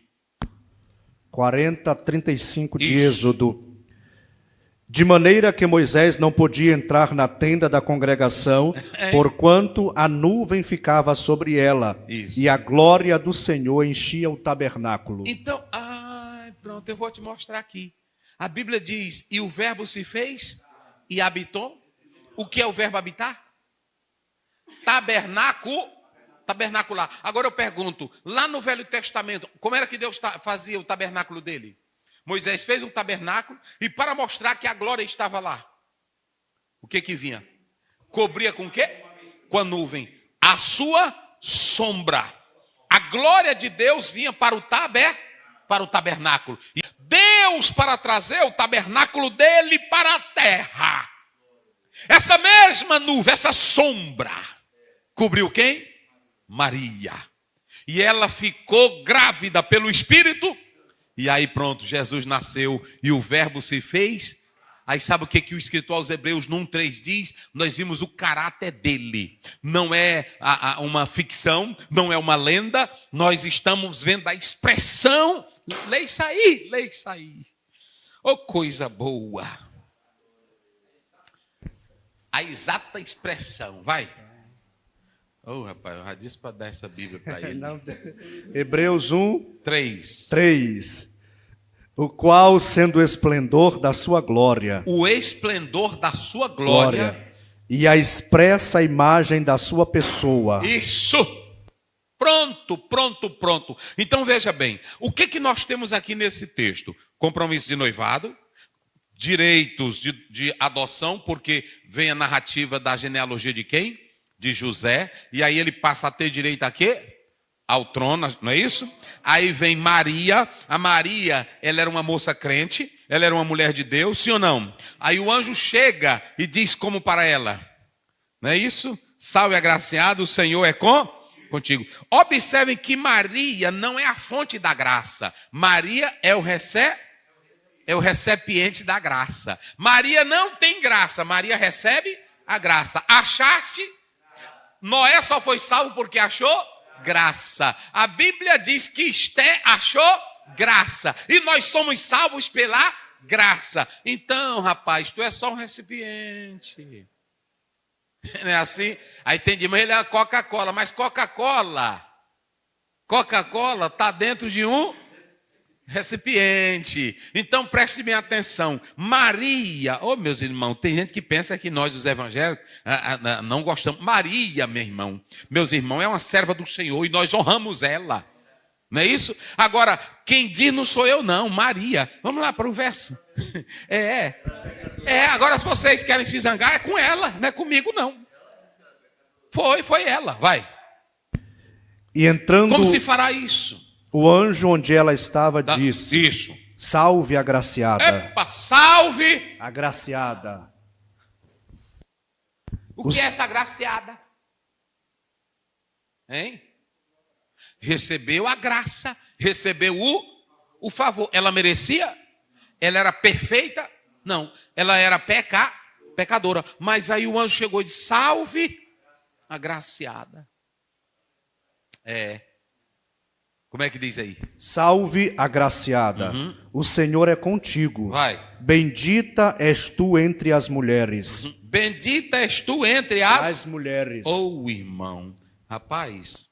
40:35 de Isso. Êxodo. De maneira que Moisés não podia entrar na tenda da congregação, porquanto a nuvem ficava sobre ela, Isso. e a glória do Senhor enchia o tabernáculo. Então, pronto, eu vou te mostrar aqui. A Bíblia diz, e o verbo se fez e habitou. O que é o verbo habitar? Tabernacular. Agora eu pergunto, lá no Velho Testamento, como era que Deus fazia o tabernáculo dele? Moisés fez um tabernáculo e para mostrar que a glória estava lá. O que que vinha? Cobria com o quê? Com a nuvem. A sua sombra. A glória de Deus vinha para o tabernáculo. E Deus para trazer o tabernáculo dele para a terra. Essa mesma nuvem, essa sombra, cobriu quem? Maria. E ela ficou grávida pelo Espírito. E aí pronto, Jesus nasceu e o verbo se fez. Aí sabe o que o escritor aos Hebreus no 1:3 diz? Nós vimos o caráter dele. Não é uma ficção, não é uma lenda. Nós estamos vendo a expressão. Leia isso aí, leia isso aí. Oh, coisa boa. A exata expressão, vai. Oh, rapaz, eu já disse para dar essa Bíblia para ele. Hebreus 1:3. 3. O qual, sendo o esplendor da sua glória. O esplendor da sua glória. E a expressa imagem da sua pessoa. Isso! Pronto, pronto, pronto. Então veja bem, o que nós temos aqui nesse texto? Compromisso de noivado, direitos de adoção, porque vem a narrativa da genealogia de quem? De José. E aí ele passa a ter direito a quê? Ao trono, não é isso? Aí vem Maria. A Maria, ela era uma moça crente, ela era uma mulher de Deus, sim ou não? Aí o anjo chega e diz como para ela, não é isso? Salve agraciado, o Senhor é contigo. Observem que Maria não é a fonte da graça. Maria é o recipiente da graça. Maria não tem graça, Maria recebe a graça. Achaste? Noé só foi salvo porque achou graça. A Bíblia diz que Esté achou graça. E nós somos salvos pela graça. Então, rapaz, tu é só um recipiente. Não é assim? Aí tem de manhã ele é Coca-Cola. Mas Coca-Cola está dentro de um recipiente. Então preste bem atenção. Maria, meus irmãos, tem gente que pensa que nós, os evangélicos, não gostamos. Maria, meus irmãos, é uma serva do Senhor e nós honramos ela. Não é isso? Agora, quem diz não sou eu não, Maria. Vamos lá para o verso. Agora se vocês querem se zangar, é com ela, não é comigo não. Foi ela, vai. E entrando... Como se fará isso? O anjo onde ela estava disse: Isso. Salve agraciada. Epa, salve agraciada. O que é essa agraciada? Hein? Recebeu a graça, recebeu o favor. Ela merecia? Ela era perfeita? Não, ela era pecadora. Mas aí o anjo chegou e disse: salve agraciada. Como é que diz aí? Salve agraciada. O Senhor é contigo. Vai. Bendita és tu entre as mulheres. Bendita és tu entre as mulheres. Irmão. Rapaz,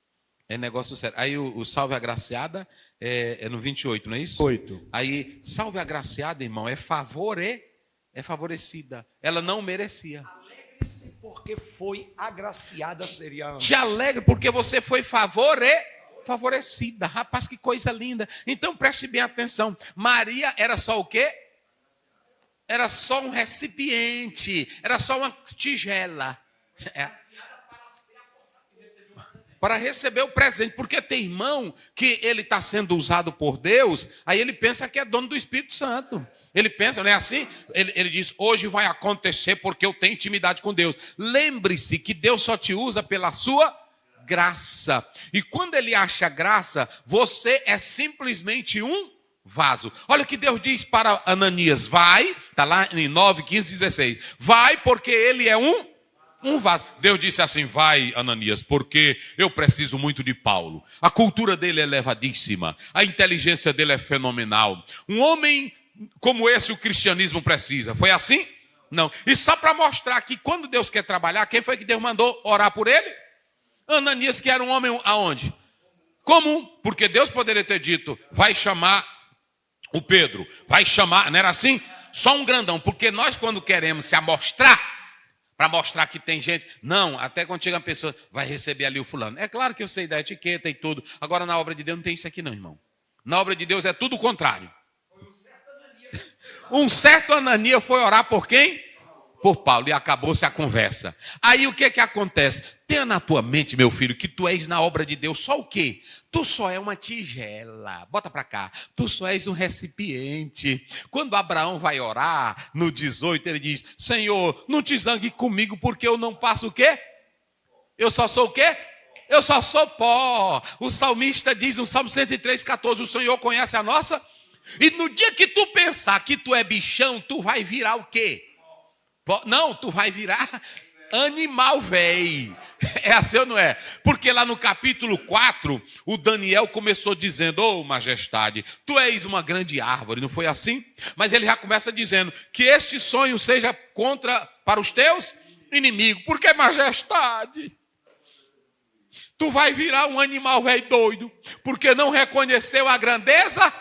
é negócio sério. Aí o salve agraciada é no 28, não é isso? 8. Aí, salve agraciada, irmão, é favorecida. Ela não merecia. Alegre-se porque foi agraciada, seria. Te alegre porque você foi favorecida. Rapaz, que coisa linda. Então preste bem atenção. Maria era só o quê? Era só um recipiente. Era só uma tigela. Para receber o presente. Porque tem irmão que ele está sendo usado por Deus, aí ele pensa que é dono do Espírito Santo. Ele pensa, não é assim? Ele diz: hoje vai acontecer porque eu tenho intimidade com Deus. Lembre-se que Deus só te usa pela sua graça. E quando ele acha graça, você é simplesmente um vaso. Olha o que Deus diz para Ananias: vai, está lá em 9, 15, 16. Vai porque ele é um vaso. Deus disse assim: vai, Ananias, porque eu preciso muito de Paulo. A cultura dele é elevadíssima. A inteligência dele é fenomenal. Um homem como esse o cristianismo precisa. Foi assim? Não. E só para mostrar que quando Deus quer trabalhar, quem foi que Deus mandou orar por ele? Ananias, que era um homem aonde? Comum, porque Deus poderia ter dito: vai chamar o Pedro, vai chamar, não era assim? Só um grandão, porque nós quando queremos se amostrar, para mostrar que tem gente, não, até quando chega uma pessoa, vai receber ali o fulano. É claro que eu sei da etiqueta e tudo, agora na obra de Deus não tem isso aqui não, irmão. Na obra de Deus é tudo o contrário. Um certo Ananias foi orar por quem? por Paulo, e acabou-se a conversa. Aí o que acontece? Tenha na tua mente, meu filho, que tu és na obra de Deus só o quê? Tu só é uma tigela. Bota para cá. Tu só és um recipiente. Quando Abraão vai orar, no 18, ele diz: Senhor, não te zangue comigo, porque eu não passo o quê? Eu só sou o quê? Eu só sou pó. O salmista diz no Salmo 103:14, o Senhor conhece a nossa? E no dia que tu pensar que tu é bichão, tu vai virar o quê? Não, tu vai virar animal, véi. É assim ou não é? Porque lá no capítulo 4, o Daniel começou dizendo: ô majestade, tu és uma grande árvore, não foi assim? Mas ele já começa dizendo que este sonho seja para os teus inimigos. Por que majestade? Tu vai virar um animal velho doido, porque não reconheceu a grandeza.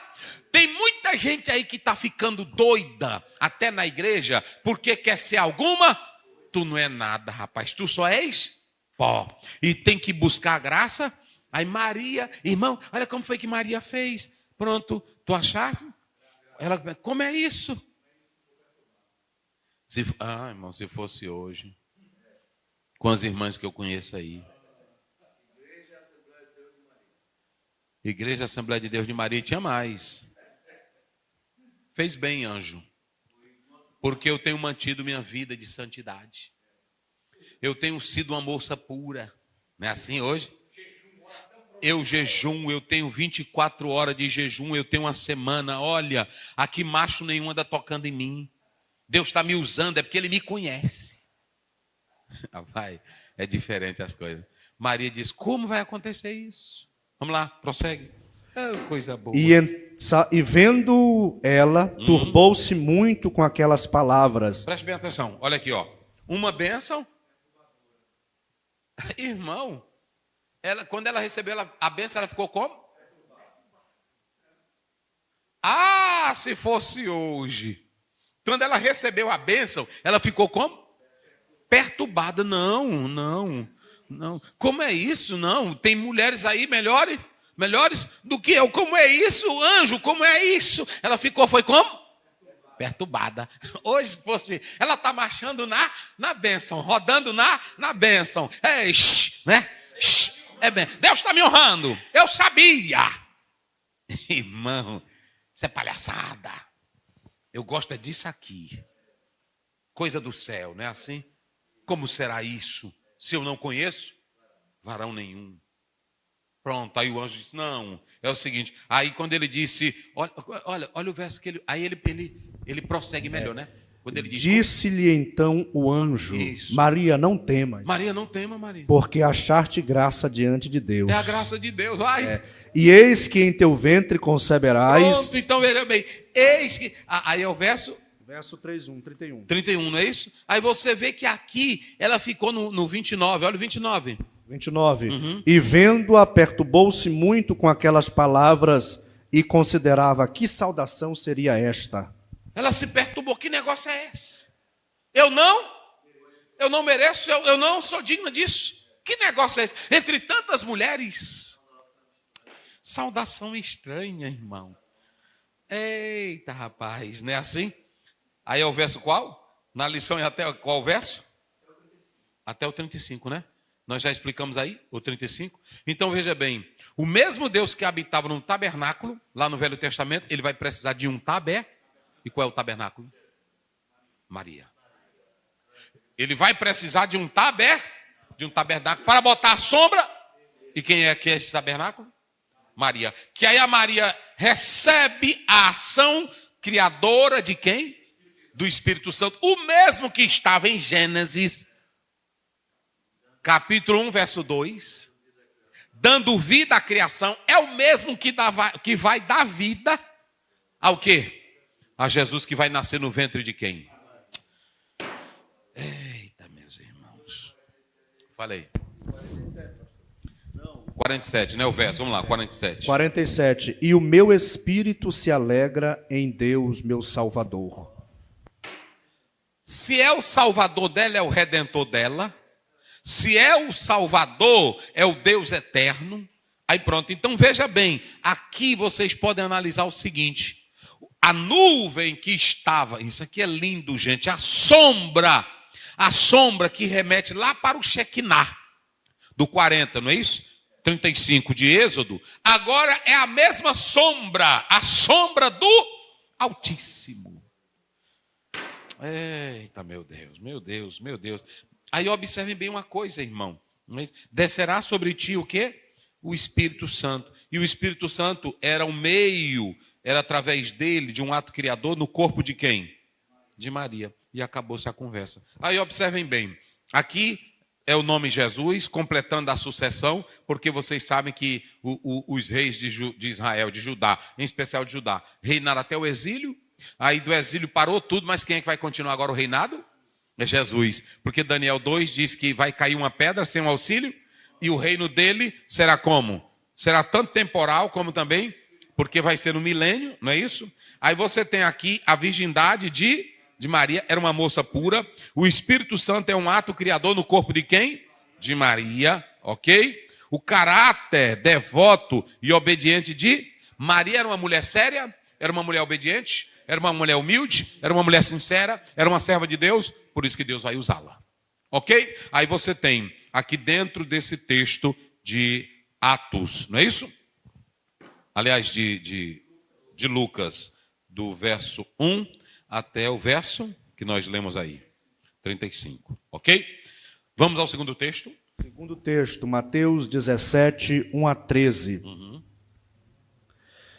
Tem muita gente aí que está ficando doida, até na igreja, porque quer ser alguma. Tu não é nada, rapaz, tu só és pó. E tem que buscar a graça. Aí Maria, irmão, olha como foi que Maria fez. Pronto, tu achaste? Ela, como é isso? Irmão, se fosse hoje, com as irmãs que eu conheço aí. Igreja Assembleia de Deus de Maria, tinha mais. Fez bem, anjo, porque eu tenho mantido minha vida de santidade. Eu tenho sido uma moça pura. Não é assim hoje? Eu jejum, eu tenho 24 horas de jejum, eu tenho uma semana. Olha, aqui macho nenhum anda tocando em mim. Deus está me usando, é porque Ele me conhece. Vai, é diferente as coisas. Maria diz: como vai acontecer isso? Vamos lá, prossegue. É coisa boa. E vendo ela, turbou-se muito com aquelas palavras. Preste bem atenção, olha aqui, ó. Uma bênção. Irmão, quando ela recebeu a bênção, ela ficou como? Ah, se fosse hoje. Quando ela recebeu a bênção, ela ficou como? Perturbada. Não. Como é isso? Não. Tem mulheres aí melhores do que eu. Como é isso, anjo? Como é isso? Ela foi como? Perturbada. Hoje, se fosse, ela está marchando na bênção, rodando na bênção. Né? É bem. Deus está me honrando. Eu sabia. Irmão, isso é palhaçada. Eu gosto disso aqui. Coisa do céu, não é assim? Como será isso? Se eu não conheço, varão nenhum. Pronto, aí o anjo disse: não, é o seguinte. Aí quando ele disse, olha o verso que ele. Aí ele prossegue melhor, né? Quando ele diz: disse-lhe então o anjo: isso. Maria, não temas. Maria, não tema, Maria. Porque achaste graça diante de Deus. É a graça de Deus, vai. E eis que em teu ventre conceberás. Pronto, então veja bem. Eis que. Aí é o verso. Verso 31. 31, não é isso? Aí você vê que aqui ela ficou no 29. Olha o 29. 29. E vendo-a, perturbou-se muito com aquelas palavras e considerava: que saudação seria esta? Ela se perturbou. Que negócio é esse? Eu não mereço, eu não sou digna disso. Que negócio é esse? Entre tantas mulheres. Saudação estranha, irmão. Eita, rapaz, não é assim? Aí é o verso qual? Na lição é até qual verso? Até o 35, né? Nós já explicamos aí o 35. Então veja bem, o mesmo Deus que habitava no tabernáculo, lá no Velho Testamento, ele vai precisar de um E qual é o tabernáculo? Maria. Ele vai precisar de um tabernáculo para botar a sombra. E quem é que é esse tabernáculo? Maria. Que aí a Maria recebe a ação criadora de quem? Do Espírito Santo, o mesmo que estava em Gênesis, capítulo 1, verso 2, dando vida à criação, é o mesmo que vai dar vida ao quê? A Jesus, que vai nascer no ventre de quem? Eita, meus irmãos. Falei. 47, né, o verso, vamos lá, 47. 47, e o meu espírito se alegra em Deus, meu Salvador. Se é o Salvador dela, é o Redentor dela. Se é o Salvador, é o Deus eterno. Aí pronto, então veja bem, aqui vocês podem analisar o seguinte. a nuvem que estava, isso aqui é lindo, gente, a sombra que remete lá para o Shekinah, do 40, não é isso? 35 de Êxodo, agora é a mesma sombra, a sombra do Altíssimo. Eita, meu Deus, meu Deus, meu Deus. Aí observem bem uma coisa, irmão. Descerá sobre ti o quê? O Espírito Santo. E o Espírito Santo era o meio, era através dele, de um ato criador, no corpo de quem? De Maria. E acabou-se a conversa. Aí observem bem, aqui é o nome Jesus, completando a sucessão, porque vocês sabem que os reis de Israel, de Judá, em especial de Judá, reinaram até o exílio. Aí do exílio parou tudo, mas quem é que vai continuar agora o reinado? É Jesus. Porque Daniel 2 diz que vai cair uma pedra sem um auxílio, e o reino dele será como? Será tanto temporal como também, porque vai ser no milênio, não é isso? Aí você tem aqui a virgindade de Maria, era uma moça pura. O Espírito Santo é um ato criador no corpo de quem? De Maria, ok? O caráter devoto e obediente de Maria era uma mulher séria, era uma mulher obediente, era uma mulher humilde, era uma mulher sincera, era uma serva de Deus, por isso que Deus vai usá-la, ok? Aí você tem aqui dentro desse texto de Atos, não é isso? Aliás, de Lucas, do verso 1 até o verso que nós lemos aí, 35, ok? Vamos ao segundo texto. Segundo texto, Mateus 17, 1 a 13.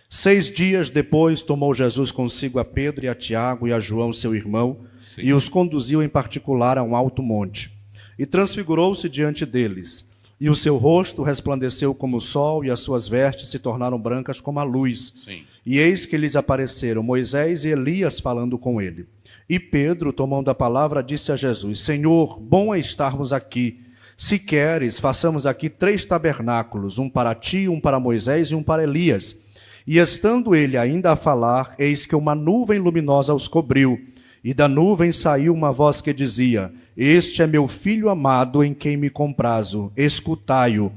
6 dias depois, tomou Jesus consigo a Pedro e a Tiago e a João, seu irmão, Sim. e os conduziu em particular a um alto monte. E transfigurou-se diante deles. E o seu rosto resplandeceu como o sol, e as suas vestes se tornaram brancas como a luz. Sim. E eis que lhes apareceram Moisés e Elias falando com ele. E Pedro, tomando a palavra, disse a Jesus: Senhor, bom é estarmos aqui. Se queres, façamos aqui 3 tabernáculos, um para ti, um para Moisés e um para Elias. E estando ele ainda a falar, eis que uma nuvem luminosa os cobriu. E da nuvem saiu uma voz que dizia: Este é meu filho amado, em quem me comprazo, escutai-o.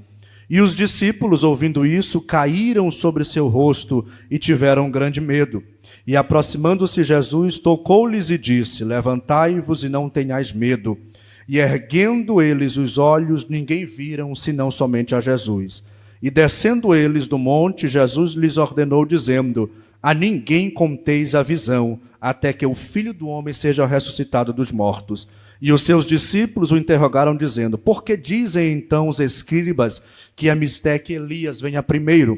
E os discípulos, ouvindo isso, caíram sobre seu rosto e tiveram grande medo. E aproximando-se Jesus, tocou-lhes e disse: Levantai-vos e não tenhais medo. E erguendo eles os olhos, ninguém viram, senão somente a Jesus. E descendo eles do monte, Jesus lhes ordenou, dizendo: A ninguém conteis a visão, até que o Filho do Homem seja ressuscitado dos mortos. E os seus discípulos o interrogaram, dizendo: Por que dizem então os escribas que é mister que Elias venha primeiro?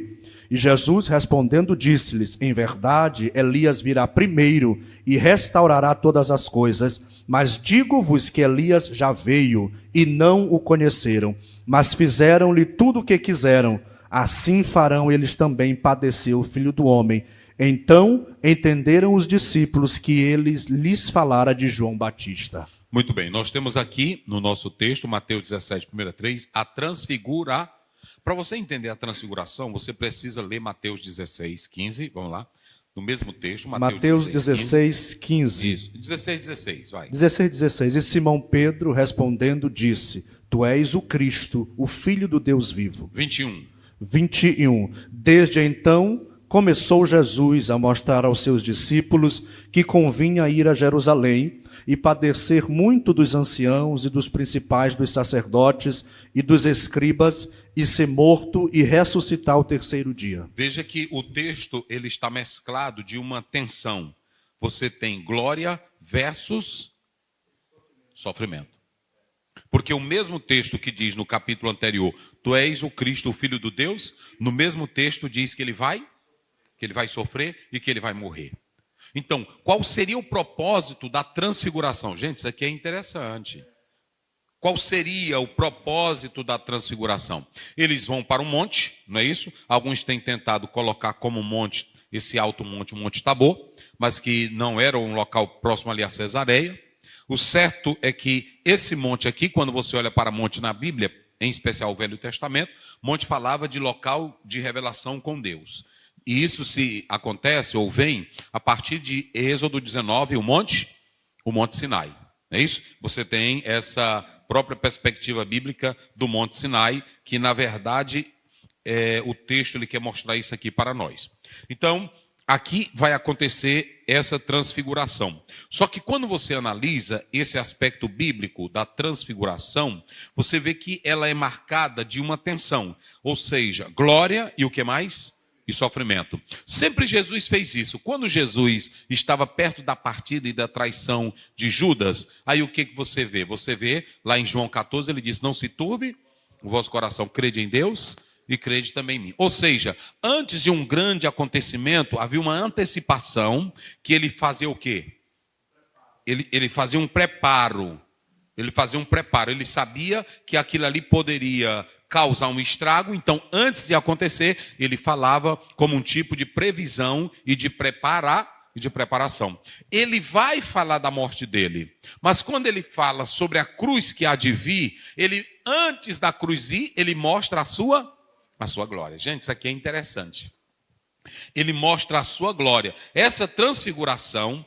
E Jesus, respondendo, disse-lhes: Em verdade, Elias virá primeiro e restaurará todas as coisas. Mas digo-vos que Elias já veio e não o conheceram, mas fizeram-lhe tudo o que quiseram. Assim farão eles também padecer o Filho do Homem. Então entenderam os discípulos que eles lhes falara de João Batista. Muito bem, nós temos aqui no nosso texto, Mateus 17, 1 a 3, a transfigura. Para você entender a transfiguração, você precisa ler Mateus 16, 15, vamos lá, no mesmo texto, Mateus 16, 15. Isso, 16, 16, vai. 16, 16. E Simão Pedro, respondendo, disse: Tu és o Cristo, o Filho do Deus vivo. 21. 21. Desde então começou Jesus a mostrar aos seus discípulos que convinha ir a Jerusalém e padecer muito dos anciãos e dos principais dos sacerdotes e dos escribas, e ser morto e ressuscitar o terceiro dia. Veja que o texto ele está mesclado de uma tensão. Você tem glória versus sofrimento. Porque o mesmo texto que diz no capítulo anterior, tu és o Cristo, o Filho do Deus, no mesmo texto diz que ele vai sofrer e que ele vai morrer. Então, qual seria o propósito da transfiguração? Gente, isso aqui é interessante. Qual seria o propósito da transfiguração? Eles vão para um monte, não é isso? Alguns têm tentado colocar como monte, esse alto monte, o Monte Tabor, mas que não era um local próximo ali a Cesareia. O certo é que esse monte aqui, quando você olha para monte na Bíblia, em especial o Velho Testamento, monte falava de local de revelação com Deus. E isso se acontece ou vem a partir de Êxodo 19, o Monte Sinai. É isso? Você tem essa própria perspectiva bíblica do Monte Sinai, que na verdade o texto ele quer mostrar isso aqui para nós. Então, aqui vai acontecer essa transfiguração. Só que quando você analisa esse aspecto bíblico da transfiguração, você vê que ela é marcada de uma tensão, ou seja, glória e o que mais? E sofrimento. Sempre Jesus fez isso. Quando Jesus estava perto da partida e da traição de Judas, aí o que você vê? Você vê lá em João 14, ele diz, não se turbe o vosso coração, crede em Deus e crede também em mim. Ou seja, antes de um grande acontecimento, havia uma antecipação que ele fazia o quê? Ele fazia um preparo. Ele fazia um preparo. Ele sabia que aquilo ali poderia causar um estrago, então antes de acontecer, ele falava como um tipo de previsão e de preparação. Ele vai falar da morte dele, mas quando ele fala sobre a cruz que há de vir, ele antes da cruz vir, ele mostra a sua glória. Gente, isso aqui é interessante. Ele mostra a sua glória. Essa transfiguração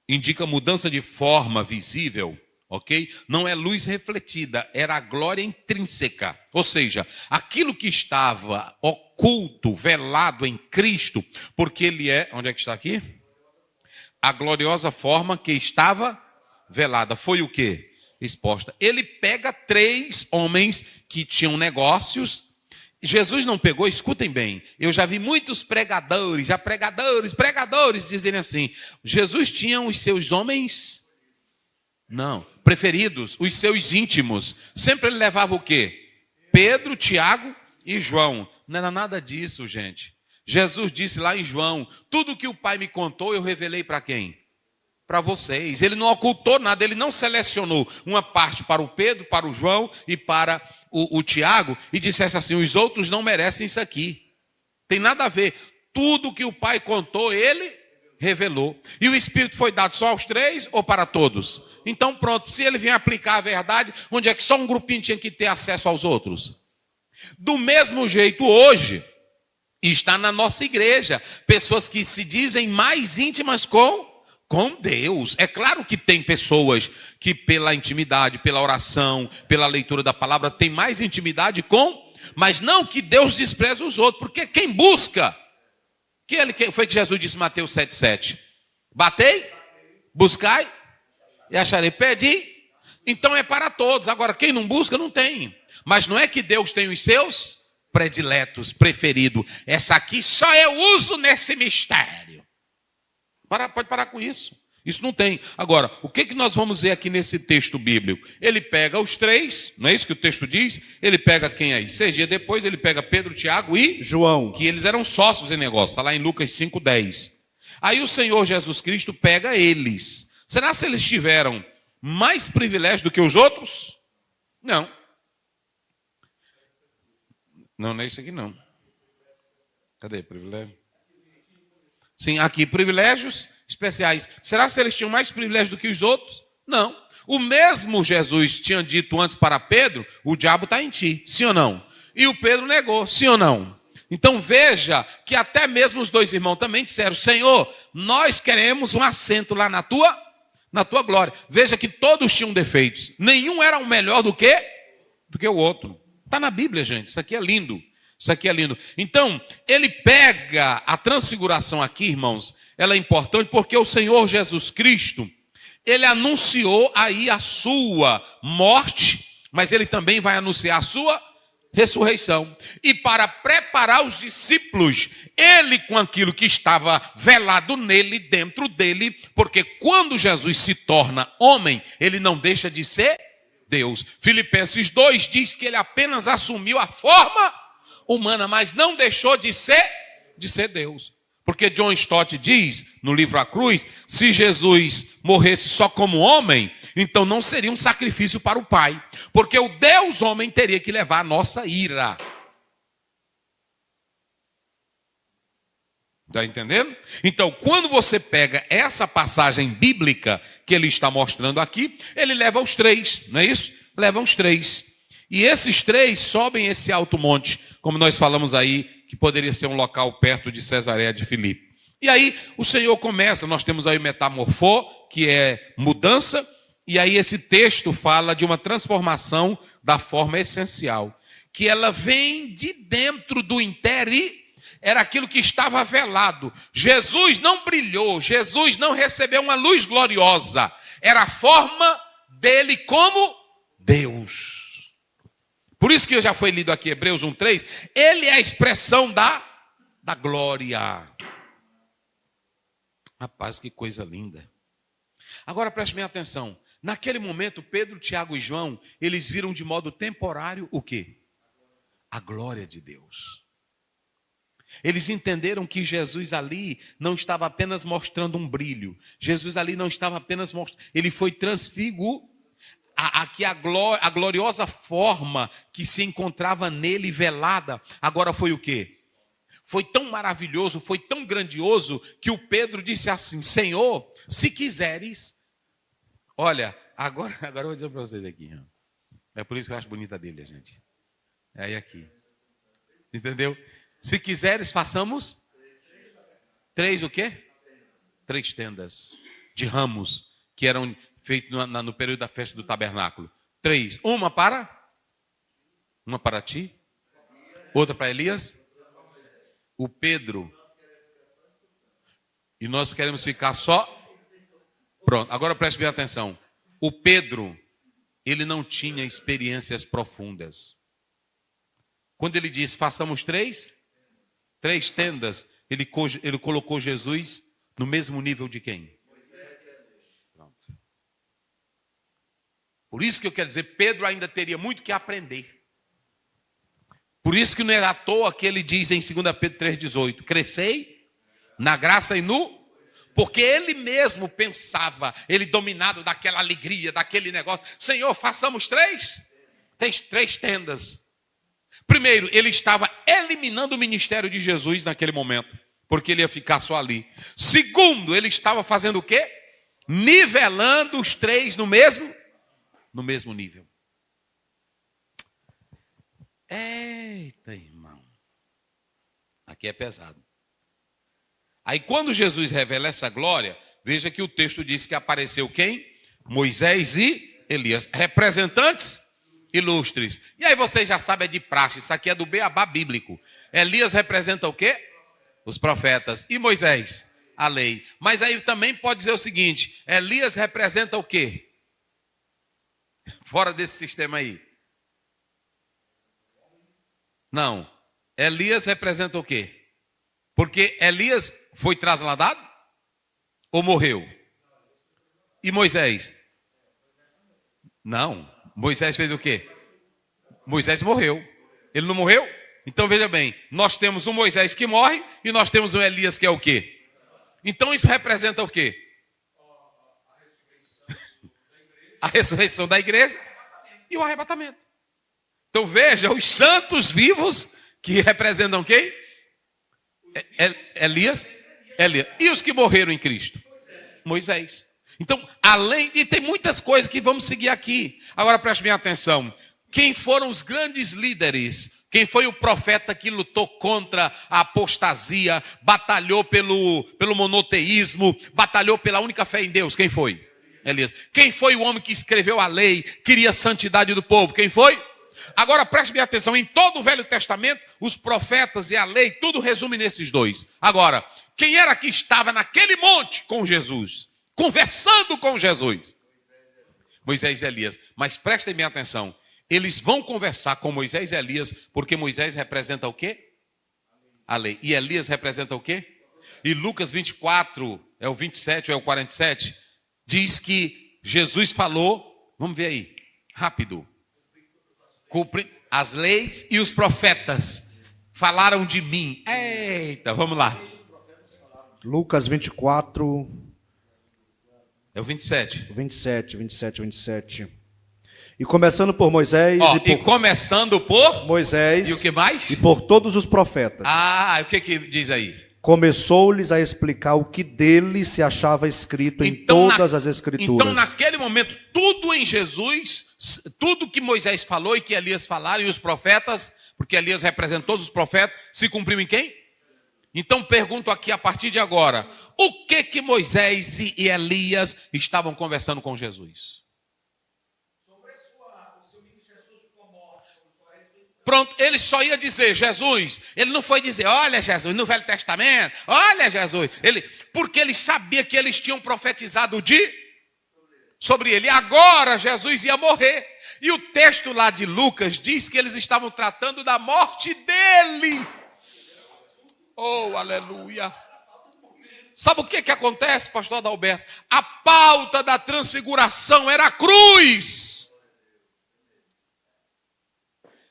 indica mudança de forma visível, ok? Não é luz refletida, era a glória intrínseca. Ou seja, aquilo que estava oculto, velado em Cristo, porque ele é, onde é que está aqui? A gloriosa forma que estava velada. Foi o quê? Exposta. Ele pega 3 homens que tinham negócios. Jesus não pegou, escutem bem, eu já vi muitos pregadores dizerem assim, Jesus tinha os seus homens, não, preferidos, os seus íntimos. Sempre ele levava o quê? Pedro, Tiago e João. Não era nada disso, gente. Jesus disse lá em João, tudo que o Pai me contou eu revelei para quem? Para vocês. Ele não ocultou nada, ele não selecionou uma parte para o Pedro, para o João e para o Tiago e dissesse assim, os outros não merecem isso aqui. Tem nada a ver. Tudo que o Pai contou, ele revelou. E o Espírito foi dado só aos 3 ou para todos? Então pronto, se ele vier aplicar a verdade, onde é que só um grupinho tinha que ter acesso aos outros? Do mesmo jeito hoje, está na nossa igreja, pessoas que se dizem mais íntimas com Deus. É claro que tem pessoas que pela intimidade, pela oração, pela leitura da palavra, tem mais intimidade mas não que Deus despreza os outros, porque quem busca, que foi que Jesus disse em Mateus 7,7? Batei, buscai e acharei, pedi, então é para todos. Agora quem não busca não tem, mas não é que Deus tem os seus prediletos, preferido, essa aqui só eu uso nesse mistério. Pode parar com isso. Isso não tem. Agora, o que nós vamos ver aqui nesse texto bíblico? Ele pega os 3, não é isso que o texto diz? Ele pega quem aí? 6 dias depois, ele pega Pedro, Tiago e João, que eles eram sócios em negócio. Está lá em Lucas 5,10. Aí o Senhor Jesus Cristo pega eles. Será se eles tiveram mais privilégio do que os outros? Não. Não é isso aqui não. Cadê privilégio? Sim, aqui, privilégios especiais. Será se eles tinham mais privilégios do que os outros? Não. O mesmo Jesus tinha dito antes para Pedro, o diabo está em ti, sim ou não? E o Pedro negou, sim ou não? Então veja que até mesmo os 2 irmãos também disseram, Senhor, nós queremos um assento lá na tua glória. Veja que todos tinham defeitos. Nenhum era o melhor do que o outro. Está na Bíblia, gente. Isso aqui é lindo. Isso aqui é lindo. Então, ele pega a transfiguração aqui, irmãos, ela é importante porque o Senhor Jesus Cristo, ele anunciou aí a sua morte, mas ele também vai anunciar a sua ressurreição. E para preparar os discípulos, ele com aquilo que estava velado nele, dentro dele, porque quando Jesus se torna homem, ele não deixa de ser Deus. Filipenses 2 diz que ele apenas assumiu a forma humana, mas não deixou de ser Deus. Porque John Stott diz, no livro A Cruz, se Jesus morresse só como homem, então não seria um sacrifício para o Pai. Porque o Deus homem teria que levar a nossa ira. Está entendendo? Então, quando você pega essa passagem bíblica que ele está mostrando aqui, ele leva os 3, não é isso? Leva os 3. E esses 3 sobem esse alto monte, como nós falamos aí, que poderia ser um local perto de Cesareia de Filipe. E aí o Senhor começa, nós temos aí o metamorfô, que é mudança, e aí esse texto fala de uma transformação da forma essencial, que ela vem de dentro do interior. era aquilo que estava velado. Jesus não brilhou, Jesus não recebeu uma luz gloriosa. Era a forma dele como Deus. Por isso que já foi lido aqui Hebreus 1:3, ele é a expressão da glória. Rapaz, que coisa linda. Agora preste bem atenção. Naquele momento, Pedro, Tiago e João, eles viram de modo temporário o quê? A glória de Deus. Eles entenderam que Jesus ali não estava apenas mostrando um brilho. Jesus ali não estava apenas mostrando. Ele foi transfigurado. Aqui a gloriosa forma que se encontrava nele velada, agora foi o quê? Foi tão maravilhoso, foi tão grandioso, que o Pedro disse assim: Senhor, se quiseres... Olha, agora eu vou dizer para vocês aqui. É por isso que eu acho bonita a Bíblia, gente. É aí aqui. Entendeu? Se quiseres, façamos 3 o quê? 3 tendas de ramos, que eram feitos no período da festa do tabernáculo. 3. Uma para ti, outra para Elias, o Pedro. E nós queremos ficar só... Pronto, agora preste bem atenção. O Pedro, ele não tinha experiências profundas. Quando ele disse, façamos 3 tendas, ele colocou Jesus no mesmo nível de quem? Pronto. Por isso que eu quero dizer, Pedro ainda teria muito que aprender. Por isso que não é à toa que ele diz em 2 Pedro 3,18, crescei na graça e no... Porque ele mesmo pensava, ele dominado daquela alegria, daquele negócio. Senhor, façamos 3 tendas. Primeiro, ele estava eliminando o ministério de Jesus naquele momento, porque ele ia ficar só ali. Segundo, ele estava fazendo o quê? Nivelando os 3 no mesmo nível. Eita, irmão. Aqui é pesado. Aí quando Jesus revela essa glória, veja que o texto diz que apareceu quem? Moisés e Elias, representantes ilustres. E aí vocês já sabem, é de praxe, isso aqui é do beabá bíblico. Elias representa o quê? Os profetas. E Moisés? A lei. Mas aí também pode dizer o seguinte, Elias representa o quê? Fora desse sistema aí. Não. Elias representa o quê? Porque Elias foi trasladado ou morreu? E Moisés? Não. Moisés fez o quê? Moisés morreu. Ele não morreu? Então veja bem, nós temos um Moisés que morre e nós temos um Elias que é o quê? Então isso representa o quê? A ressurreição da igreja e o arrebatamento. Então veja, os santos vivos que representam quem? Elias. E os que morreram em Cristo? Moisés. Então, e tem muitas coisas que vamos seguir aqui. Agora preste bem atenção. Quem foram os grandes líderes? Quem foi o profeta que lutou contra a apostasia, batalhou pelo monoteísmo, batalhou pela única fé em Deus? Quem foi? Elias. Quem foi o homem que escreveu a lei, queria a santidade do povo? Quem foi? Agora preste bem atenção, em todo o Velho Testamento, os profetas e a lei, tudo resume nesses 2. Agora, quem era que estava naquele monte com Jesus, conversando com Jesus? Moisés e Elias. Mas prestem bem atenção, eles vão conversar com Moisés e Elias, porque Moisés representa o quê? A lei. E Elias representa o quê? E Lucas 24, é o 27 ou é o 47, diz que Jesus falou, vamos ver aí, rápido. As leis e os profetas falaram de mim. Eita, vamos lá. Lucas 24. É o 27. 27. E começando por Moisés. Começando por Moisés. E o que mais? E por todos os profetas. O que diz aí? Começou-lhes a explicar o que dele se achava escrito em todas as escrituras. Então, naquele momento, tudo em Jesus, tudo que Moisés falou e que Elias falaram, e os profetas, porque Elias representa todos os profetas, se cumpriu em quem? Então, pergunto aqui a partir de agora, o que Moisés e Elias estavam conversando com Jesus? Pronto, ele só ia dizer Jesus. Ele não foi dizer, olha Jesus, no Velho Testamento, olha Jesus. Porque ele sabia que eles tinham profetizado sobre ele. Agora Jesus ia morrer. E o texto lá de Lucas diz que eles estavam tratando da morte dele. Oh, aleluia. Sabe o que acontece, pastor Adalberto? A pauta da transfiguração era a cruz.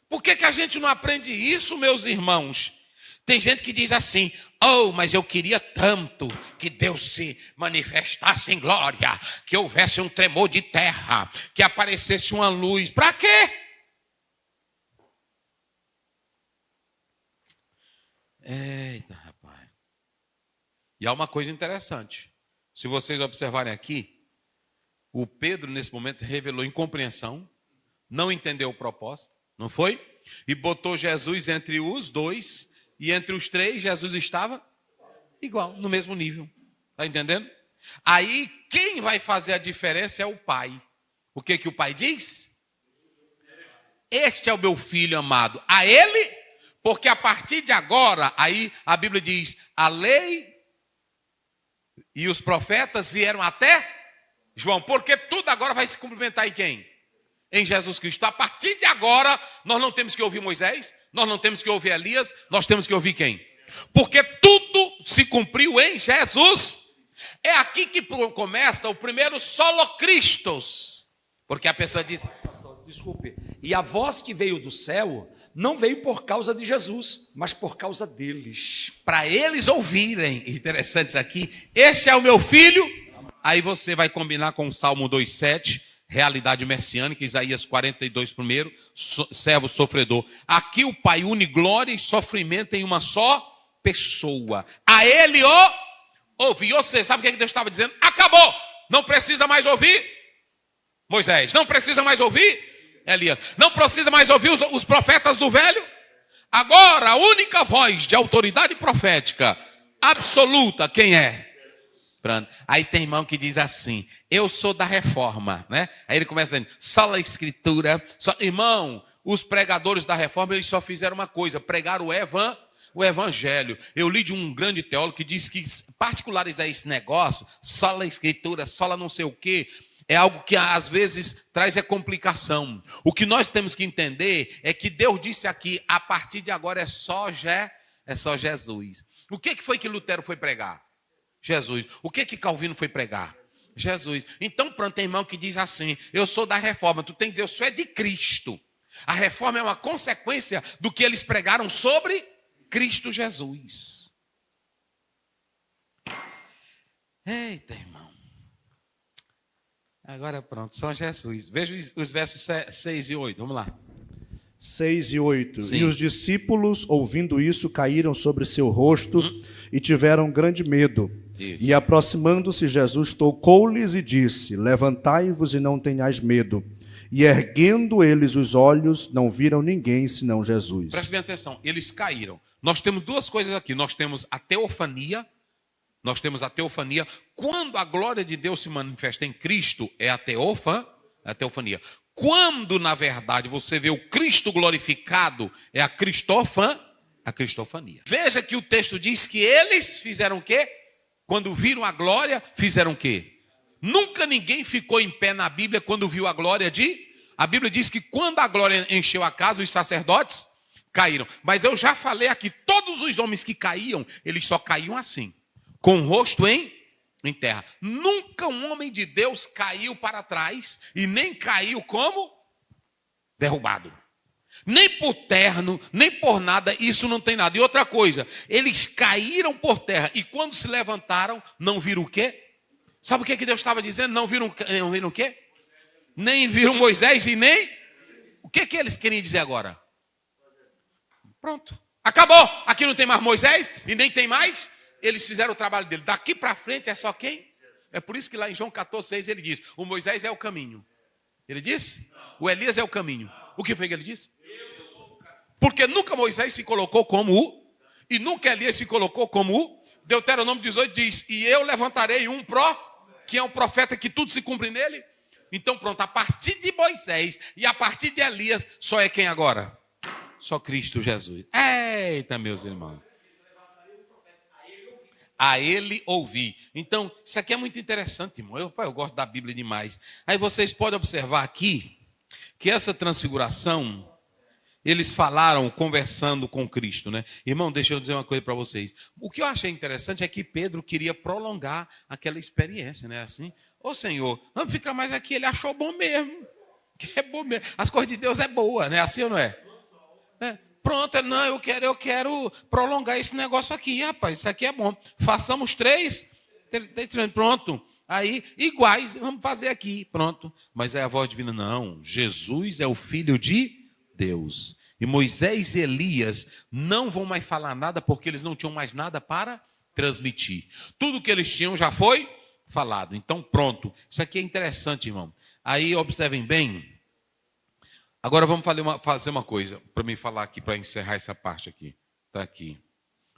Por que a gente não aprende isso, meus irmãos? Tem gente que diz assim, oh, mas eu queria tanto que Deus se manifestasse em glória, que houvesse um tremor de terra, que aparecesse uma luz. Para quê? Eita, rapaz. E há uma coisa interessante. Se vocês observarem aqui, o Pedro, nesse momento, revelou incompreensão, não entendeu o propósito, não foi? E botou Jesus entre os dois, e entre os três, Jesus estava igual, no mesmo nível. Está entendendo? Aí, quem vai fazer a diferença é o pai. O que o pai diz? Este é o meu filho amado. A ele, porque a partir de agora, aí a Bíblia diz, a lei e os profetas vieram até João. Porque tudo agora vai se cumprimentar em quem? Em Jesus Cristo. A partir de agora, nós não temos que ouvir Moisés, nós não temos que ouvir Elias, nós temos que ouvir quem? Porque tudo se cumpriu em Jesus. É aqui que começa o primeiro solo Christos. Porque a pessoa diz, desculpe, e a voz que veio do céu não veio por causa de Jesus, mas por causa deles. Para eles ouvirem. Interessante isso aqui. Este é o meu filho. Aí você vai combinar com o Salmo 2,7. Realidade messiânica, Isaías 42 primeiro, servo sofredor. Aqui o Pai une glória e sofrimento em uma só pessoa. A ele ouvi. Você sabe o que Deus estava dizendo? Acabou! Não precisa mais ouvir Moisés. Não precisa mais ouvir Elias. Não precisa mais ouvir os profetas do velho. Agora a única voz de autoridade profética absoluta, quem é? Pronto. Aí tem irmão que diz assim, eu sou da reforma, né? Aí ele começa dizendo, só a escritura, irmão, os pregadores da reforma, eles só fizeram uma coisa, pregaram o evangelho. Eu li de um grande teólogo que diz que particularizar esse negócio, só a escritura, só a não sei o quê, é algo que às vezes traz complicação. O que nós temos que entender é que Deus disse aqui, a partir de agora é só Jesus. O que foi que Lutero foi pregar? Jesus. O que Calvino foi pregar? Jesus. Então pronto, tem irmão que diz assim, eu sou da reforma. Tu tem que dizer, eu sou de Cristo. A reforma é uma consequência do que eles pregaram sobre Cristo Jesus. Eita, irmão. Agora pronto, só Jesus. Veja os versos 6 e 8, vamos lá. 6 e 8. Sim. E os discípulos, ouvindo isso, caíram sobre seu rosto e tiveram grande medo. Isso. E aproximando-se, Jesus tocou-lhes e disse, levantai-vos e não tenhais medo. E erguendo eles os olhos, não viram ninguém senão Jesus. Preste bem atenção, eles caíram. Nós temos duas coisas aqui, nós temos a teofania. Quando a glória de Deus se manifesta em Cristo, é a teofania. Quando, na verdade, você vê o Cristo glorificado, é a cristofania. Veja que o texto diz que eles fizeram o quê? Quando viram a glória, fizeram o quê? Nunca ninguém ficou em pé na Bíblia quando viu a glória A Bíblia diz que quando a glória encheu a casa, os sacerdotes caíram. Mas eu já falei aqui, todos os homens que caíam, eles só caíam assim, com o rosto em terra. Nunca um homem de Deus caiu para trás e nem caiu como derrubado. Nem por terno, nem por nada, isso não tem nada. E outra coisa, eles caíram por terra e quando se levantaram, não viram o quê? Sabe o que Deus estava dizendo? Não viram o quê? Nem viram Moisés e nem... O que eles queriam dizer agora? Pronto. Acabou. Aqui não tem mais Moisés e nem tem mais... Eles fizeram o trabalho dele. Daqui para frente é só quem? É por isso que lá em João 14,6 ele diz, o Moisés é o caminho. Ele disse? O Elias é o caminho. O que foi que ele disse? Porque nunca Moisés se colocou como o, e nunca Elias se colocou como o. Deuteronômio 18 diz, e eu levantarei um que é um profeta que tudo se cumpre nele. Então pronto, a partir de Moisés e a partir de Elias, só é quem agora? Só Cristo Jesus. Eita, meus irmãos. A ele ouvir. Então, isso aqui é muito interessante, irmão. Eu gosto da Bíblia demais. Aí vocês podem observar aqui que essa transfiguração, eles falaram conversando com Cristo, né? Irmão, deixa eu dizer uma coisa para vocês. O que eu achei interessante é que Pedro queria prolongar aquela experiência, né? Assim, ô Senhor, vamos ficar mais aqui. Ele achou bom mesmo. Que é bom mesmo. As coisas de Deus é boa, né? Assim ou não é? Pronto, não, eu quero prolongar esse negócio aqui, rapaz. Isso aqui é bom. Façamos três, pronto. Aí, iguais, vamos fazer aqui, pronto. Mas é a voz divina, não. Jesus é o Filho de Deus. E Moisés e Elias não vão mais falar nada porque eles não tinham mais nada para transmitir. Tudo que eles tinham já foi falado. Então, pronto. Isso aqui é interessante, irmão. Aí, observem bem. Agora vamos fazer uma coisa para me falar aqui, para encerrar essa parte aqui. Está aqui.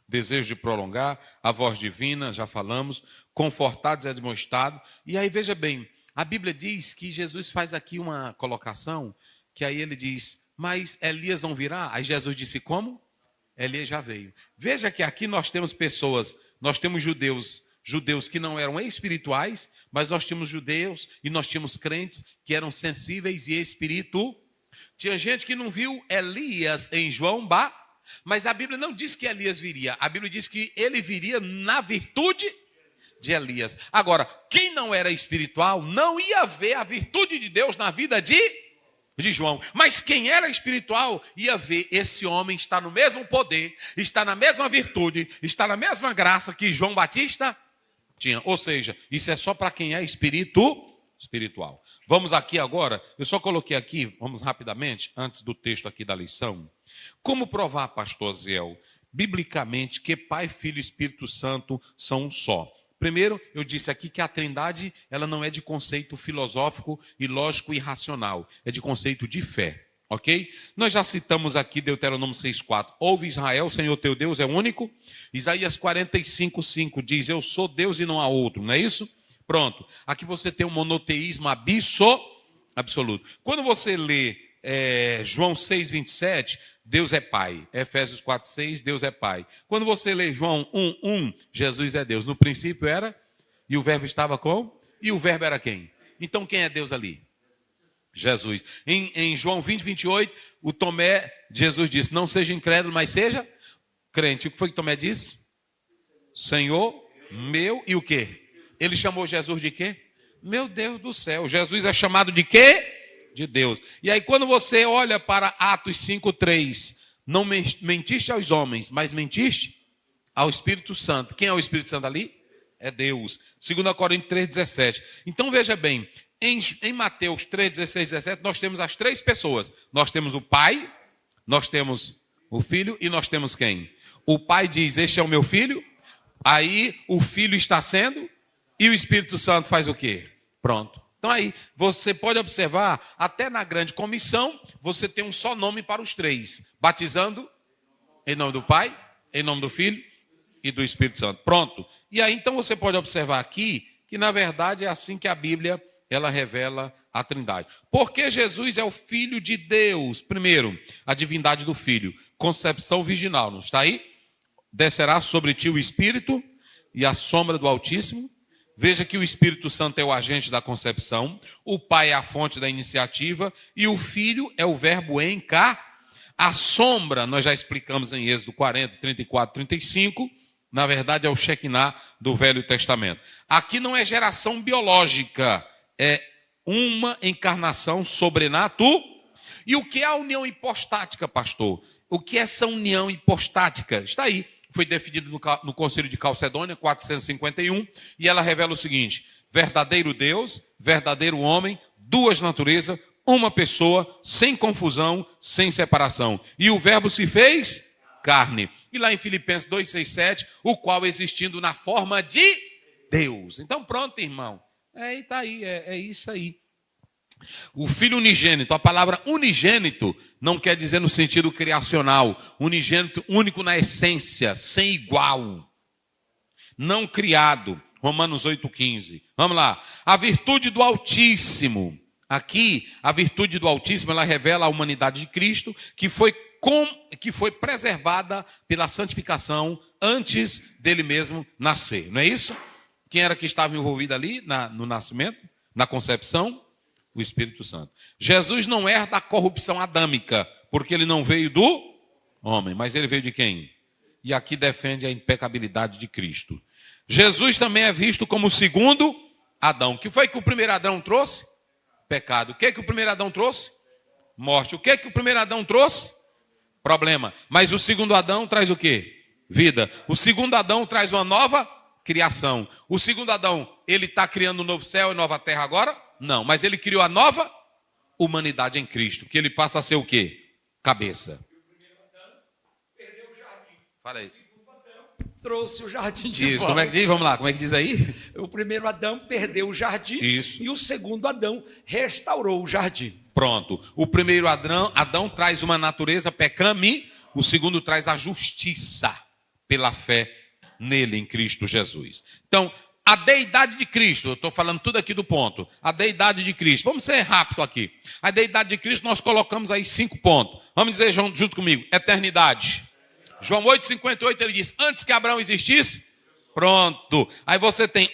Desejo de prolongar, a voz divina, já falamos, confortados e admoestados. E aí veja bem, a Bíblia diz que Jesus faz aqui uma colocação, que aí ele diz, mas Elias não virá? Aí Jesus disse, como? Elias já veio. Veja que aqui nós temos pessoas, nós temos judeus que não eram espirituais, mas nós tínhamos judeus e nós tínhamos crentes que eram sensíveis e espirituais. Tinha gente que não viu Elias em João, mas a Bíblia não diz que Elias viria. A Bíblia diz que ele viria na virtude de Elias. Agora, quem não era espiritual não ia ver a virtude de Deus na vida de João. Mas quem era espiritual ia ver esse homem está no mesmo poder, está na mesma virtude, está na mesma graça que João Batista tinha. Ou seja, isso é só para quem é espiritual. Vamos aqui agora, eu só coloquei aqui, vamos rapidamente, antes do texto aqui da lição. Como provar, pastor Ziel, biblicamente, que Pai, Filho e Espírito Santo são um só? Primeiro, eu disse aqui que a Trindade, ela não é de conceito filosófico e lógico e racional, é de conceito de fé, ok? Nós já citamos aqui Deuteronômio 6,4. Ouve Israel, o Senhor teu Deus é único. Isaías 45,5 diz, eu sou Deus e não há outro, não é isso? Pronto, aqui você tem um monoteísmo absoluto. Quando você lê João 6,27, Deus é Pai. Efésios 4,6, Deus é Pai. Quando você lê João 1,1, Jesus é Deus. No princípio era, e o verbo estava com, e o verbo era quem? Então quem é Deus ali? Jesus. Em João 20:28, o Tomé, Jesus disse, não seja incrédulo, mas seja crente. O que foi que Tomé disse? Senhor meu e o quê? Ele chamou Jesus de quê? Meu Deus do céu. Jesus é chamado de quê? De Deus. E aí quando você olha para Atos 5:3, não mentiste aos homens, mas mentiste ao Espírito Santo. Quem é o Espírito Santo ali? É Deus. 2 Coríntios 3:17. Então veja bem, em Mateus 3:16, 17, nós temos as três pessoas. Nós temos o Pai, nós temos o Filho e nós temos quem? O Pai diz, este é o meu Filho. Aí o Filho está sendo... E o Espírito Santo faz o quê? Pronto. Então aí, você pode observar, até na grande comissão, você tem um só nome para os três. Batizando em nome do Pai, em nome do Filho e do Espírito Santo. Pronto. E aí, então, você pode observar aqui, que na verdade é assim que a Bíblia, ela revela a Trindade. Porque Jesus é o Filho de Deus. Primeiro, a divindade do Filho. Concepção virginal, não está aí? Descerá sobre ti o Espírito e a sombra do Altíssimo. Veja que o Espírito Santo é o agente da concepção, o Pai é a fonte da iniciativa e o Filho é o verbo encarnar. A sombra, nós já explicamos em Êxodo 40, 34, 35, na verdade é o Shekinah do Velho Testamento. Aqui não é geração biológica, é uma encarnação sobrenatural. E o que é a união hipostática, pastor? O que é essa união hipostática? Está aí. Foi definido no Concílio de Calcedônia, 451, e ela revela o seguinte, verdadeiro Deus, verdadeiro homem, duas naturezas, uma pessoa, sem confusão, sem separação. E o verbo se fez carne. E lá em Filipenses 2,6,7, o qual existindo na forma de Deus. Então pronto, irmão. Tá aí, é isso aí. O Filho unigênito, a palavra unigênito não quer dizer no sentido criacional, unigênito, único na essência, sem igual, não criado, Romanos 8,15. Vamos lá, a virtude do Altíssimo, aqui a virtude do Altíssimo, ela revela a humanidade de Cristo, que foi que foi preservada pela santificação antes dele mesmo nascer, não é isso? Quem era que estava envolvido ali no nascimento, na concepção? O Espírito Santo. Jesus não herda a corrupção adâmica, porque ele não veio do homem, mas ele veio de quem? E aqui defende a impecabilidade de Cristo. Jesus também é visto como o segundo Adão. O que foi que o primeiro Adão trouxe? Pecado. O que o primeiro Adão trouxe? Morte. O que o primeiro Adão trouxe? Problema. Mas o segundo Adão traz o quê? Vida. O segundo Adão traz uma nova criação. O segundo Adão, ele está criando um novo céu e nova terra agora? Não, mas ele criou a nova humanidade em Cristo, que ele passa a ser o quê? Cabeça. O primeiro Adão perdeu o jardim. Fala aí. O segundo Adão trouxe o jardim de Isso, volta. como é que diz? Vamos lá, como é que diz aí? O primeiro Adão perdeu o jardim. Isso. E o segundo Adão restaurou o jardim. Pronto. O primeiro Adão traz uma natureza pecame, o segundo traz a justiça pela fé nele, em Cristo Jesus. Então, a deidade de Cristo, eu estou falando tudo aqui do ponto. A deidade de Cristo, vamos ser rápido aqui. A deidade de Cristo nós colocamos aí 5 pontos. Vamos dizer junto comigo, eternidade. João 8,58 ele diz, antes que Abraão existisse, pronto. Aí você tem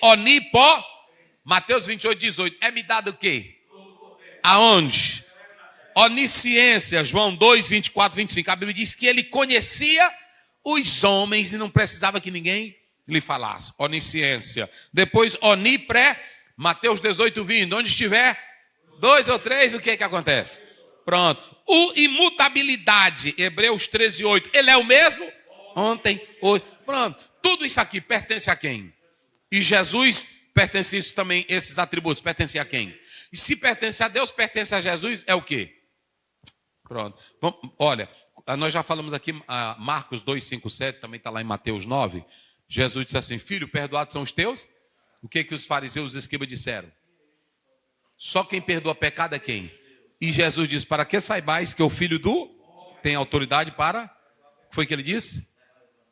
Mateus 28,18, é me dado o quê? Aonde? Onisciência, João 2, 24, 25. A Bíblia diz que ele conhecia os homens e não precisava que ninguém lhe falasse. Onisciência. Depois, Mateus 18, 20. Onde estiver 2 ou 3, o que acontece? Pronto. Imutabilidade, Hebreus 13, 8. Ele é o mesmo? Ontem, hoje. Pronto. Tudo isso aqui pertence a quem? E Jesus pertence isso também, esses atributos, pertence a quem? E se pertence a Deus, pertence a Jesus, é o quê? Pronto. Olha, nós já falamos aqui, Marcos 2, 5, 7, também está lá em Mateus 9. Jesus disse assim, filho, perdoados são os teus? O que os fariseus e os escribas disseram? Só quem perdoa pecado é quem? E Jesus disse, para que saibais que o filho tem autoridade para... O que foi que ele disse?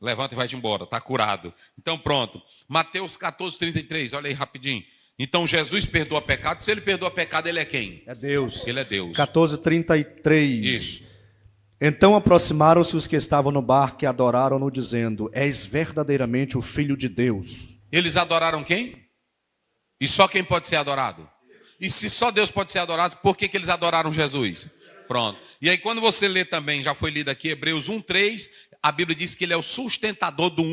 Levanta e vai-te embora, está curado. Então pronto. Mateus 14, 33, olha aí rapidinho. Então Jesus perdoa pecado. Se ele perdoa pecado, ele é quem? É Deus. Ele é Deus. 14, 33. Isso. Então aproximaram-se os que estavam no barco e adoraram-no, dizendo, és verdadeiramente o Filho de Deus. Eles adoraram quem? E só quem pode ser adorado? E se só Deus pode ser adorado, por que eles adoraram Jesus? Pronto. E aí quando você lê também, já foi lido aqui, Hebreus 1, 3, a Bíblia diz que ele é o sustentador do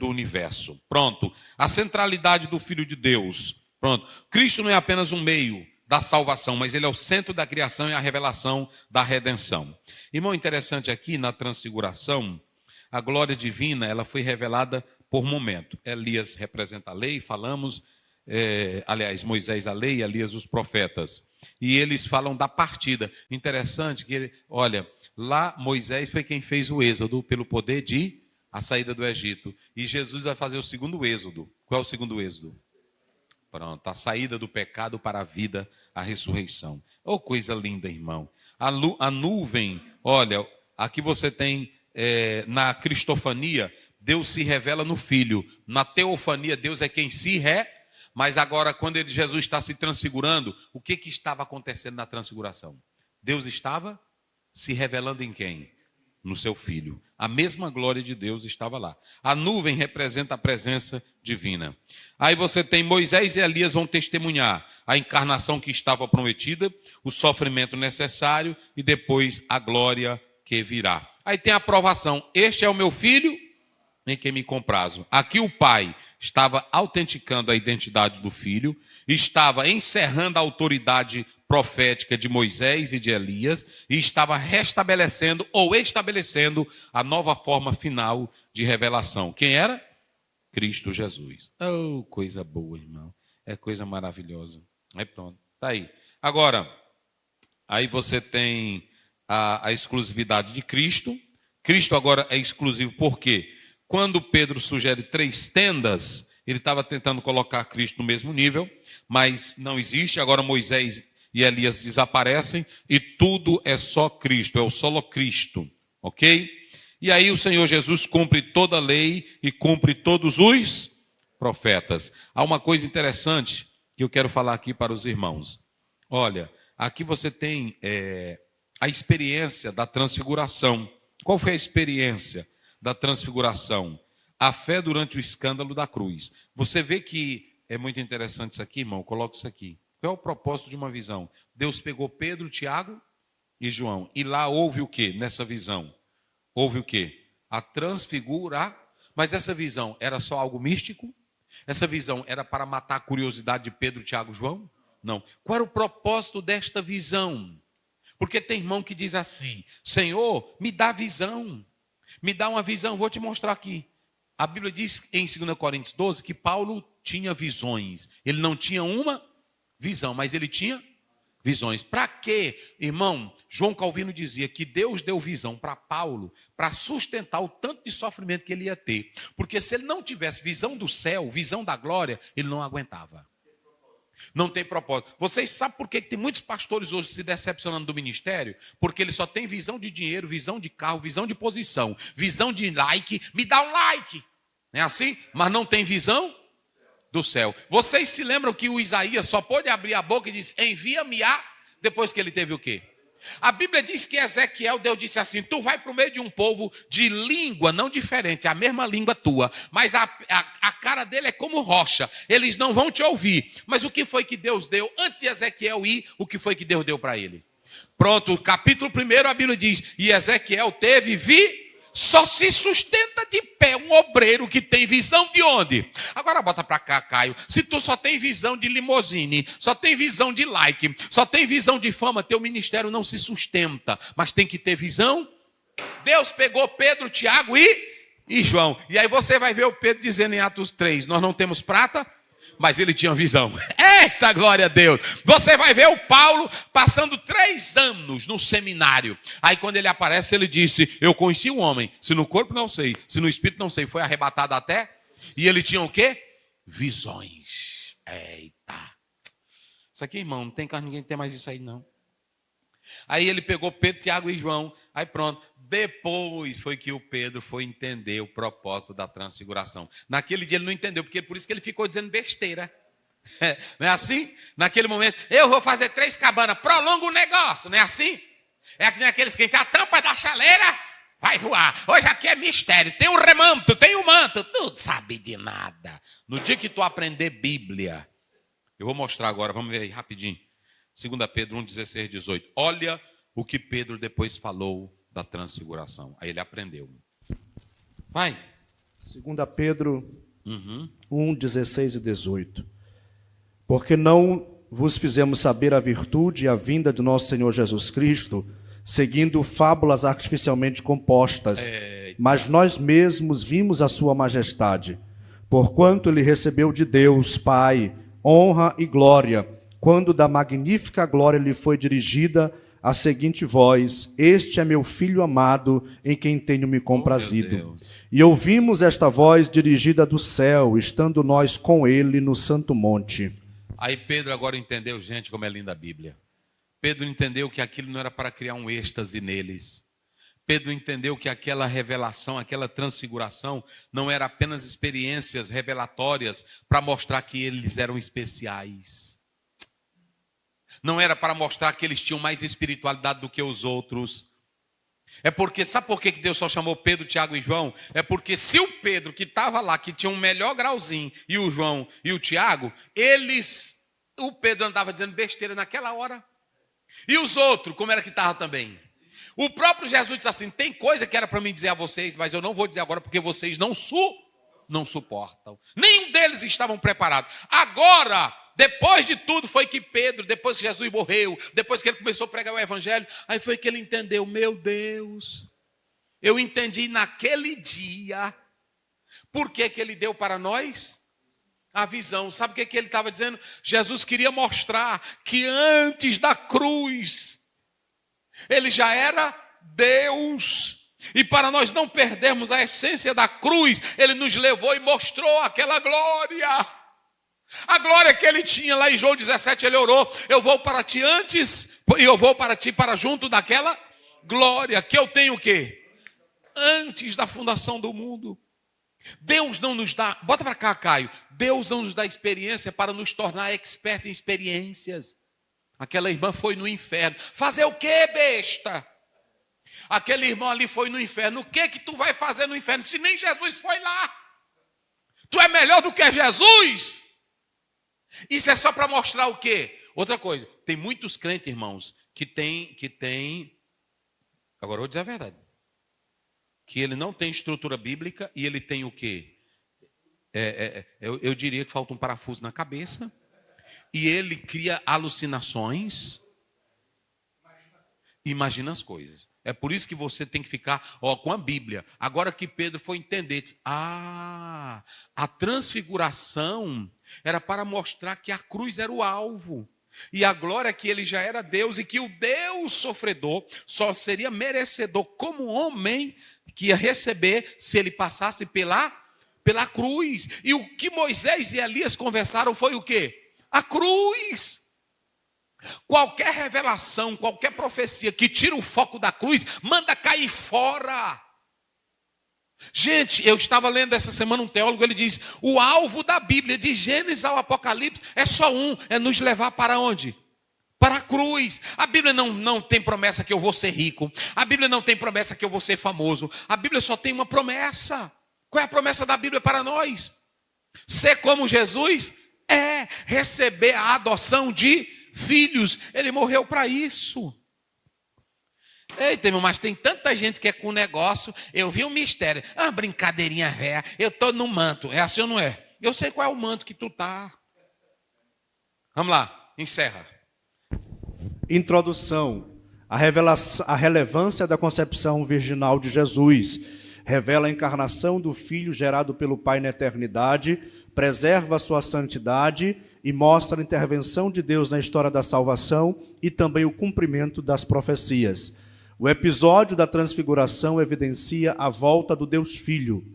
universo. Pronto. A centralidade do Filho de Deus. Pronto. Cristo não é apenas um meio da salvação, mas ele é o centro da criação e a revelação da redenção. Irmão, interessante aqui na transfiguração, a glória divina, ela foi revelada por momento. Elias representa a lei, falamos, aliás, Moisés a lei, Elias os profetas. E eles falam da partida. Interessante que, olha, lá Moisés foi quem fez o êxodo pelo poder de a saída do Egito. E Jesus vai fazer o segundo êxodo. Qual é o segundo êxodo? Pronto, a saída do pecado para a vida, a ressurreição. Oh, coisa linda, irmão. A nuvem, olha, aqui você tem na cristofania, Deus se revela no Filho. Na teofania, Deus é quem mas agora, quando Jesus está se transfigurando, o que estava acontecendo na transfiguração? Deus estava se revelando em quem? No seu Filho. A mesma glória de Deus estava lá. A nuvem representa a presença divina. Aí você tem Moisés e Elias vão testemunhar a encarnação que estava prometida, o sofrimento necessário e depois a glória que virá. Aí tem a aprovação. Este é o meu filho em quem me comprazo. Aqui o pai estava autenticando a identidade do filho, estava encerrando a autoridade profética de Moisés e de Elias e estava restabelecendo ou estabelecendo a nova forma final de revelação. Quem era? Cristo Jesus. Oh, coisa boa, irmão. É coisa maravilhosa. Aí pronto, tá aí. Agora, aí você tem a exclusividade de Cristo. Cristo agora é exclusivo por quê? Quando Pedro sugere 3 tendas, ele estava tentando colocar Cristo no mesmo nível, mas não existe. Agora Moisés e Elias desaparecem e tudo é só Cristo, é o solo Cristo, ok? E aí o Senhor Jesus cumpre toda a lei e cumpre todos os profetas. Há uma coisa interessante que eu quero falar aqui para os irmãos. Olha, aqui você tem a experiência da transfiguração. Qual foi a experiência da transfiguração? A fé durante o escândalo da cruz. Você vê que é muito interessante isso aqui, irmão, coloca isso aqui. Qual é o propósito de uma visão? Deus pegou Pedro, Tiago e João. E lá houve o quê nessa visão? Houve o quê? A transfiguração. Mas essa visão era só algo místico? Essa visão era para matar a curiosidade de Pedro, Tiago e João? Não. Qual era o propósito desta visão? Porque tem irmão que diz assim: Senhor, me dá visão. Me dá uma visão, vou te mostrar aqui. A Bíblia diz em 2 Coríntios 12 que Paulo tinha visões. Ele não tinha uma visão, mas ele tinha visões. Para quê, irmão? João Calvino dizia que Deus deu visão para Paulo para sustentar o tanto de sofrimento que ele ia ter. Porque se ele não tivesse visão do céu, visão da glória, ele não aguentava. Não tem propósito. Vocês sabem por que tem muitos pastores hoje se decepcionando do ministério? Porque ele só tem visão de dinheiro, visão de carro, visão de posição, visão de like. Me dá um like. Não é assim? Mas não tem visão do céu. Vocês se lembram que o Isaías só pôde abrir a boca e disse: envia-me a... Depois que ele teve o quê? A Bíblia diz que Ezequiel, Deus disse assim: tu vai para o meio de um povo de língua não diferente, a mesma língua tua, mas a cara dele é como rocha, eles não vão te ouvir. Mas o que foi que Deus deu antes de Ezequiel ir? O que foi que Deus deu para ele? Pronto, capítulo 1, a Bíblia diz: e Ezequiel teve só se sustenta de pé um obreiro que tem visão de onde? Agora bota para cá, Caio. Se tu só tem visão de limousine, só tem visão de like, só tem visão de fama, teu ministério não se sustenta. Mas tem que ter visão. Deus pegou Pedro, Tiago e João. E aí você vai ver o Pedro dizendo em Atos 3, nós não temos prata, mas ele tinha visão. Eita, glória a Deus. Você vai ver o Paulo passando 3 anos no seminário. Aí quando ele aparece, ele disse: eu conheci um homem, se no corpo não sei, se no espírito não sei, foi arrebatado até. E ele tinha o quê? Visões. Eita. Isso aqui, irmão, não tem carro, ninguém tem mais isso aí não. Aí ele pegou Pedro, Tiago e João. Aí pronto. Depois foi que o Pedro foi entender o propósito da transfiguração. Naquele dia ele não entendeu, porque por isso que ele ficou dizendo besteira. Não é assim? Naquele momento, eu vou fazer 3 cabanas, prolonga o negócio, não é assim? É que nem aqueles que a tampa da chaleira vai voar. Hoje aqui é mistério, tem um remanto, tem um manto, tudo sabe de nada. No dia que tu aprender Bíblia, eu vou mostrar agora, vamos ver aí rapidinho. 2 Pedro 1, 16, 18. Olha o que Pedro depois falou da transfiguração. Aí ele aprendeu. Vai. 2 Pedro 1, 16 e 18. Porque não vos fizemos saber a virtude e a vinda de nosso Senhor Jesus Cristo, seguindo fábulas artificialmente compostas, mas nós mesmos vimos a sua majestade, porquanto ele recebeu de Deus, Pai, honra e glória, quando da magnífica glória lhe foi dirigida a seguinte voz: este é meu filho amado, em quem tenho me comprazido. E ouvimos esta voz dirigida do céu, estando nós com ele no santo monte. Aí Pedro agora entendeu, gente, como é linda a Bíblia. Pedro entendeu que aquilo não era para criar um êxtase neles. Pedro entendeu que aquela revelação, aquela transfiguração, não era apenas experiências revelatórias para mostrar que eles eram especiais. Não era para mostrar que eles tinham mais espiritualidade do que os outros. É porque, sabe por que Deus só chamou Pedro, Tiago e João? É porque se o Pedro, que estava lá, que tinha um melhor grauzinho, e o João e o Tiago, o Pedro andava dizendo besteira naquela hora. E os outros, como era que estava também? O próprio Jesus disse assim: tem coisa que era para mim dizer a vocês, mas eu não vou dizer agora porque vocês não suportam. Nenhum deles estavam preparados. Agora, depois de tudo, foi que Pedro, depois que Jesus morreu, depois que ele começou a pregar o evangelho, aí foi que ele entendeu: meu Deus, eu entendi naquele dia por que ele deu para nós a visão. Sabe o que ele estava dizendo? Jesus queria mostrar que antes da cruz ele já era Deus. E para nós não perdermos a essência da cruz, ele nos levou e mostrou aquela glória. A glória que ele tinha lá em João 17, ele orou: eu vou para ti antes, e eu vou para ti para junto daquela glória que eu tenho o quê? Antes da fundação do mundo. Deus não nos dá, bota para cá, Caio, Deus não nos dá experiência para nos tornar expert em experiências. Aquela irmã foi no inferno. Fazer o quê, besta? Aquele irmão ali foi no inferno. O que tu vai fazer no inferno se nem Jesus foi lá? Tu é melhor do que Jesus? Isso é só para mostrar o quê? Outra coisa, tem muitos crentes, irmãos, que tem, agora eu vou dizer a verdade, que ele não tem estrutura bíblica e ele tem o quê? Eu diria que falta um parafuso na cabeça e ele cria alucinações, imagina as coisas. É por isso que você tem que ficar com a Bíblia. Agora que Pedro foi entender, disse, a transfiguração era para mostrar que a cruz era o alvo. E a glória que ele já era Deus e que o Deus sofredor só seria merecedor como homem que ia receber se ele passasse pela cruz. E o que Moisés e Elias conversaram foi o quê? A cruz. Qualquer revelação, qualquer profecia que tira o foco da cruz, manda cair fora. Gente, eu estava lendo essa semana um teólogo, ele diz, o alvo da Bíblia, de Gênesis ao Apocalipse, é só um, é nos levar para onde? Para a cruz. A Bíblia não tem promessa que eu vou ser rico, a Bíblia não tem promessa que eu vou ser famoso, a Bíblia só tem uma promessa. Qual é a promessa da Bíblia para nós? Ser como Jesus é receber a adoção de filhos. Ele morreu para isso. Eita, irmão, mas tem tanta gente que é com negócio. Eu vi um mistério, uma brincadeirinha velha. Eu estou no manto, é assim ou não é? Eu sei qual é o manto que tu tá. Vamos lá, encerra. Introdução. A relevância da concepção virginal de Jesus revela a encarnação do Filho gerado pelo Pai na eternidade, preserva a sua santidade e mostra a intervenção de Deus na história da salvação e também o cumprimento das profecias. O episódio da transfiguração evidencia a volta do Deus Filho,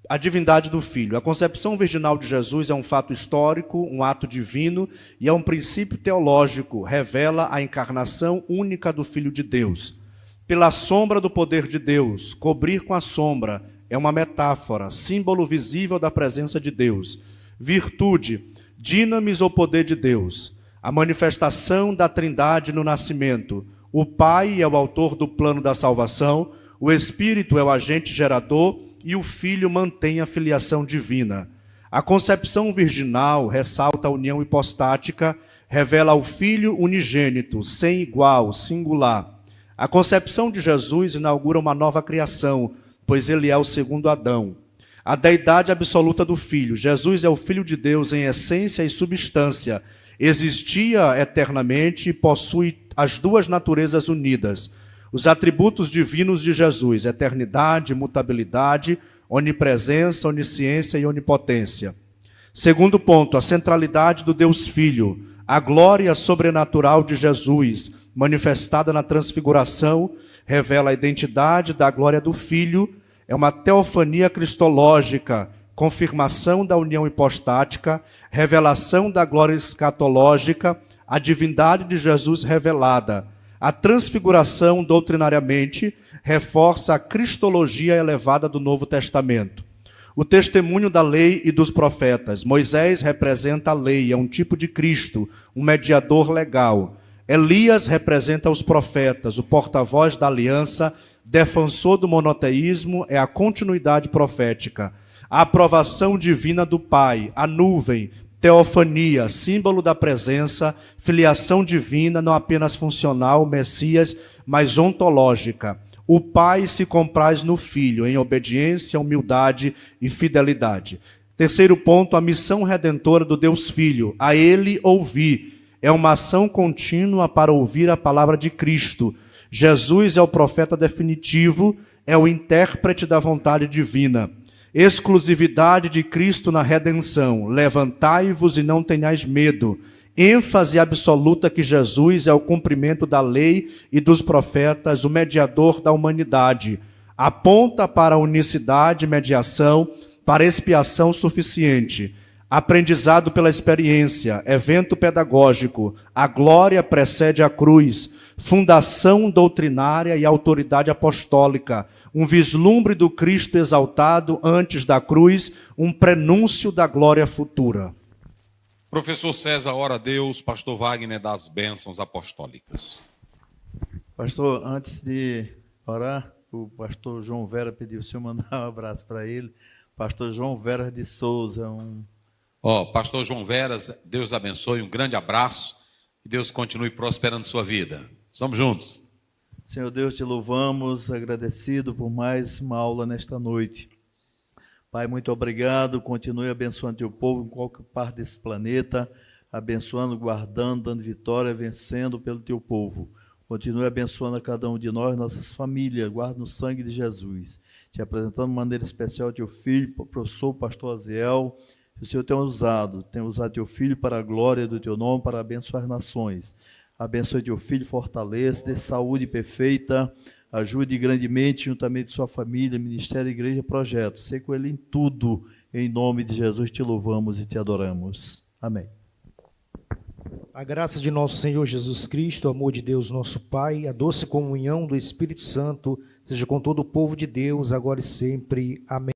a divindade do Filho. A concepção virginal de Jesus é um fato histórico, um ato divino e é um princípio teológico, revela a encarnação única do Filho de Deus. Pela sombra do poder de Deus, cobrir com a sombra é uma metáfora, símbolo visível da presença de Deus. Virtude, dinamis ou poder de Deus, a manifestação da Trindade no nascimento. O Pai é o autor do plano da salvação, o Espírito é o agente gerador e o Filho mantém a filiação divina. A concepção virginal ressalta a união hipostática, revela o Filho unigênito, sem igual, singular. A concepção de Jesus inaugura uma nova criação, pois ele é o segundo Adão. A deidade absoluta do Filho. Jesus é o Filho de Deus em essência e substância. Existia eternamente e possui as duas naturezas unidas. Os atributos divinos de Jesus, eternidade, mutabilidade, onipresença, onisciência e onipotência. Segundo ponto, a centralidade do Deus Filho. A glória sobrenatural de Jesus, manifestada na transfiguração, revela a identidade da glória do Filho, é uma teofania cristológica, confirmação da união hipostática, revelação da glória escatológica, a divindade de Jesus revelada. A transfiguração, doutrinariamente, reforça a cristologia elevada do Novo Testamento. O testemunho da lei e dos profetas. Moisés representa a lei, é um tipo de Cristo, um mediador legal. Elias representa os profetas, o porta-voz da aliança, defensor do monoteísmo, é a continuidade profética. A aprovação divina do Pai, a nuvem, teofania, símbolo da presença, filiação divina, não apenas funcional, Messias, mas ontológica. O Pai se compraz no Filho, em obediência, humildade e fidelidade. Terceiro ponto, a missão redentora do Deus Filho, a Ele ouvir. É uma ação contínua para ouvir a palavra de Cristo. Jesus é o profeta definitivo, é o intérprete da vontade divina. Exclusividade de Cristo na redenção. Levantai-vos e não tenhais medo. ênfase absoluta que Jesus é o cumprimento da lei e dos profetas, o mediador da humanidade. Aponta para a unicidade, mediação, para expiação suficiente. Aprendizado pela experiência, evento pedagógico, a glória precede a cruz, fundação doutrinária e autoridade apostólica, um vislumbre do Cristo exaltado antes da cruz, um prenúncio da glória futura. Professor César, ora a Deus, pastor Wagner das bênçãos apostólicas. Pastor, antes de orar, o pastor João Vera pediu o senhor mandar um abraço para ele. Pastor João Vera de Souza. Pastor João Veras, Deus abençoe, um grande abraço e Deus continue prosperando sua vida. Estamos juntos. Senhor Deus, te louvamos, agradecido por mais uma aula nesta noite. Pai, muito obrigado, continue abençoando teu povo em qualquer parte desse planeta, abençoando, guardando, dando vitória, vencendo pelo teu povo. Continue abençoando a cada um de nós, nossas famílias, guarda no sangue de Jesus. Te apresentando de maneira especial teu filho, professor, pastor Aziel, que o Senhor tem usado teu filho para a glória do teu nome, para abençoar as nações. Abençoe teu filho, fortaleça, dê saúde perfeita, ajude grandemente, juntamente sua família, ministério, igreja, projeto. Sei com ele em tudo, em nome de Jesus te louvamos e te adoramos. Amém. A graça de nosso Senhor Jesus Cristo, o amor de Deus nosso Pai, a doce comunhão do Espírito Santo, seja com todo o povo de Deus, agora e sempre. Amém.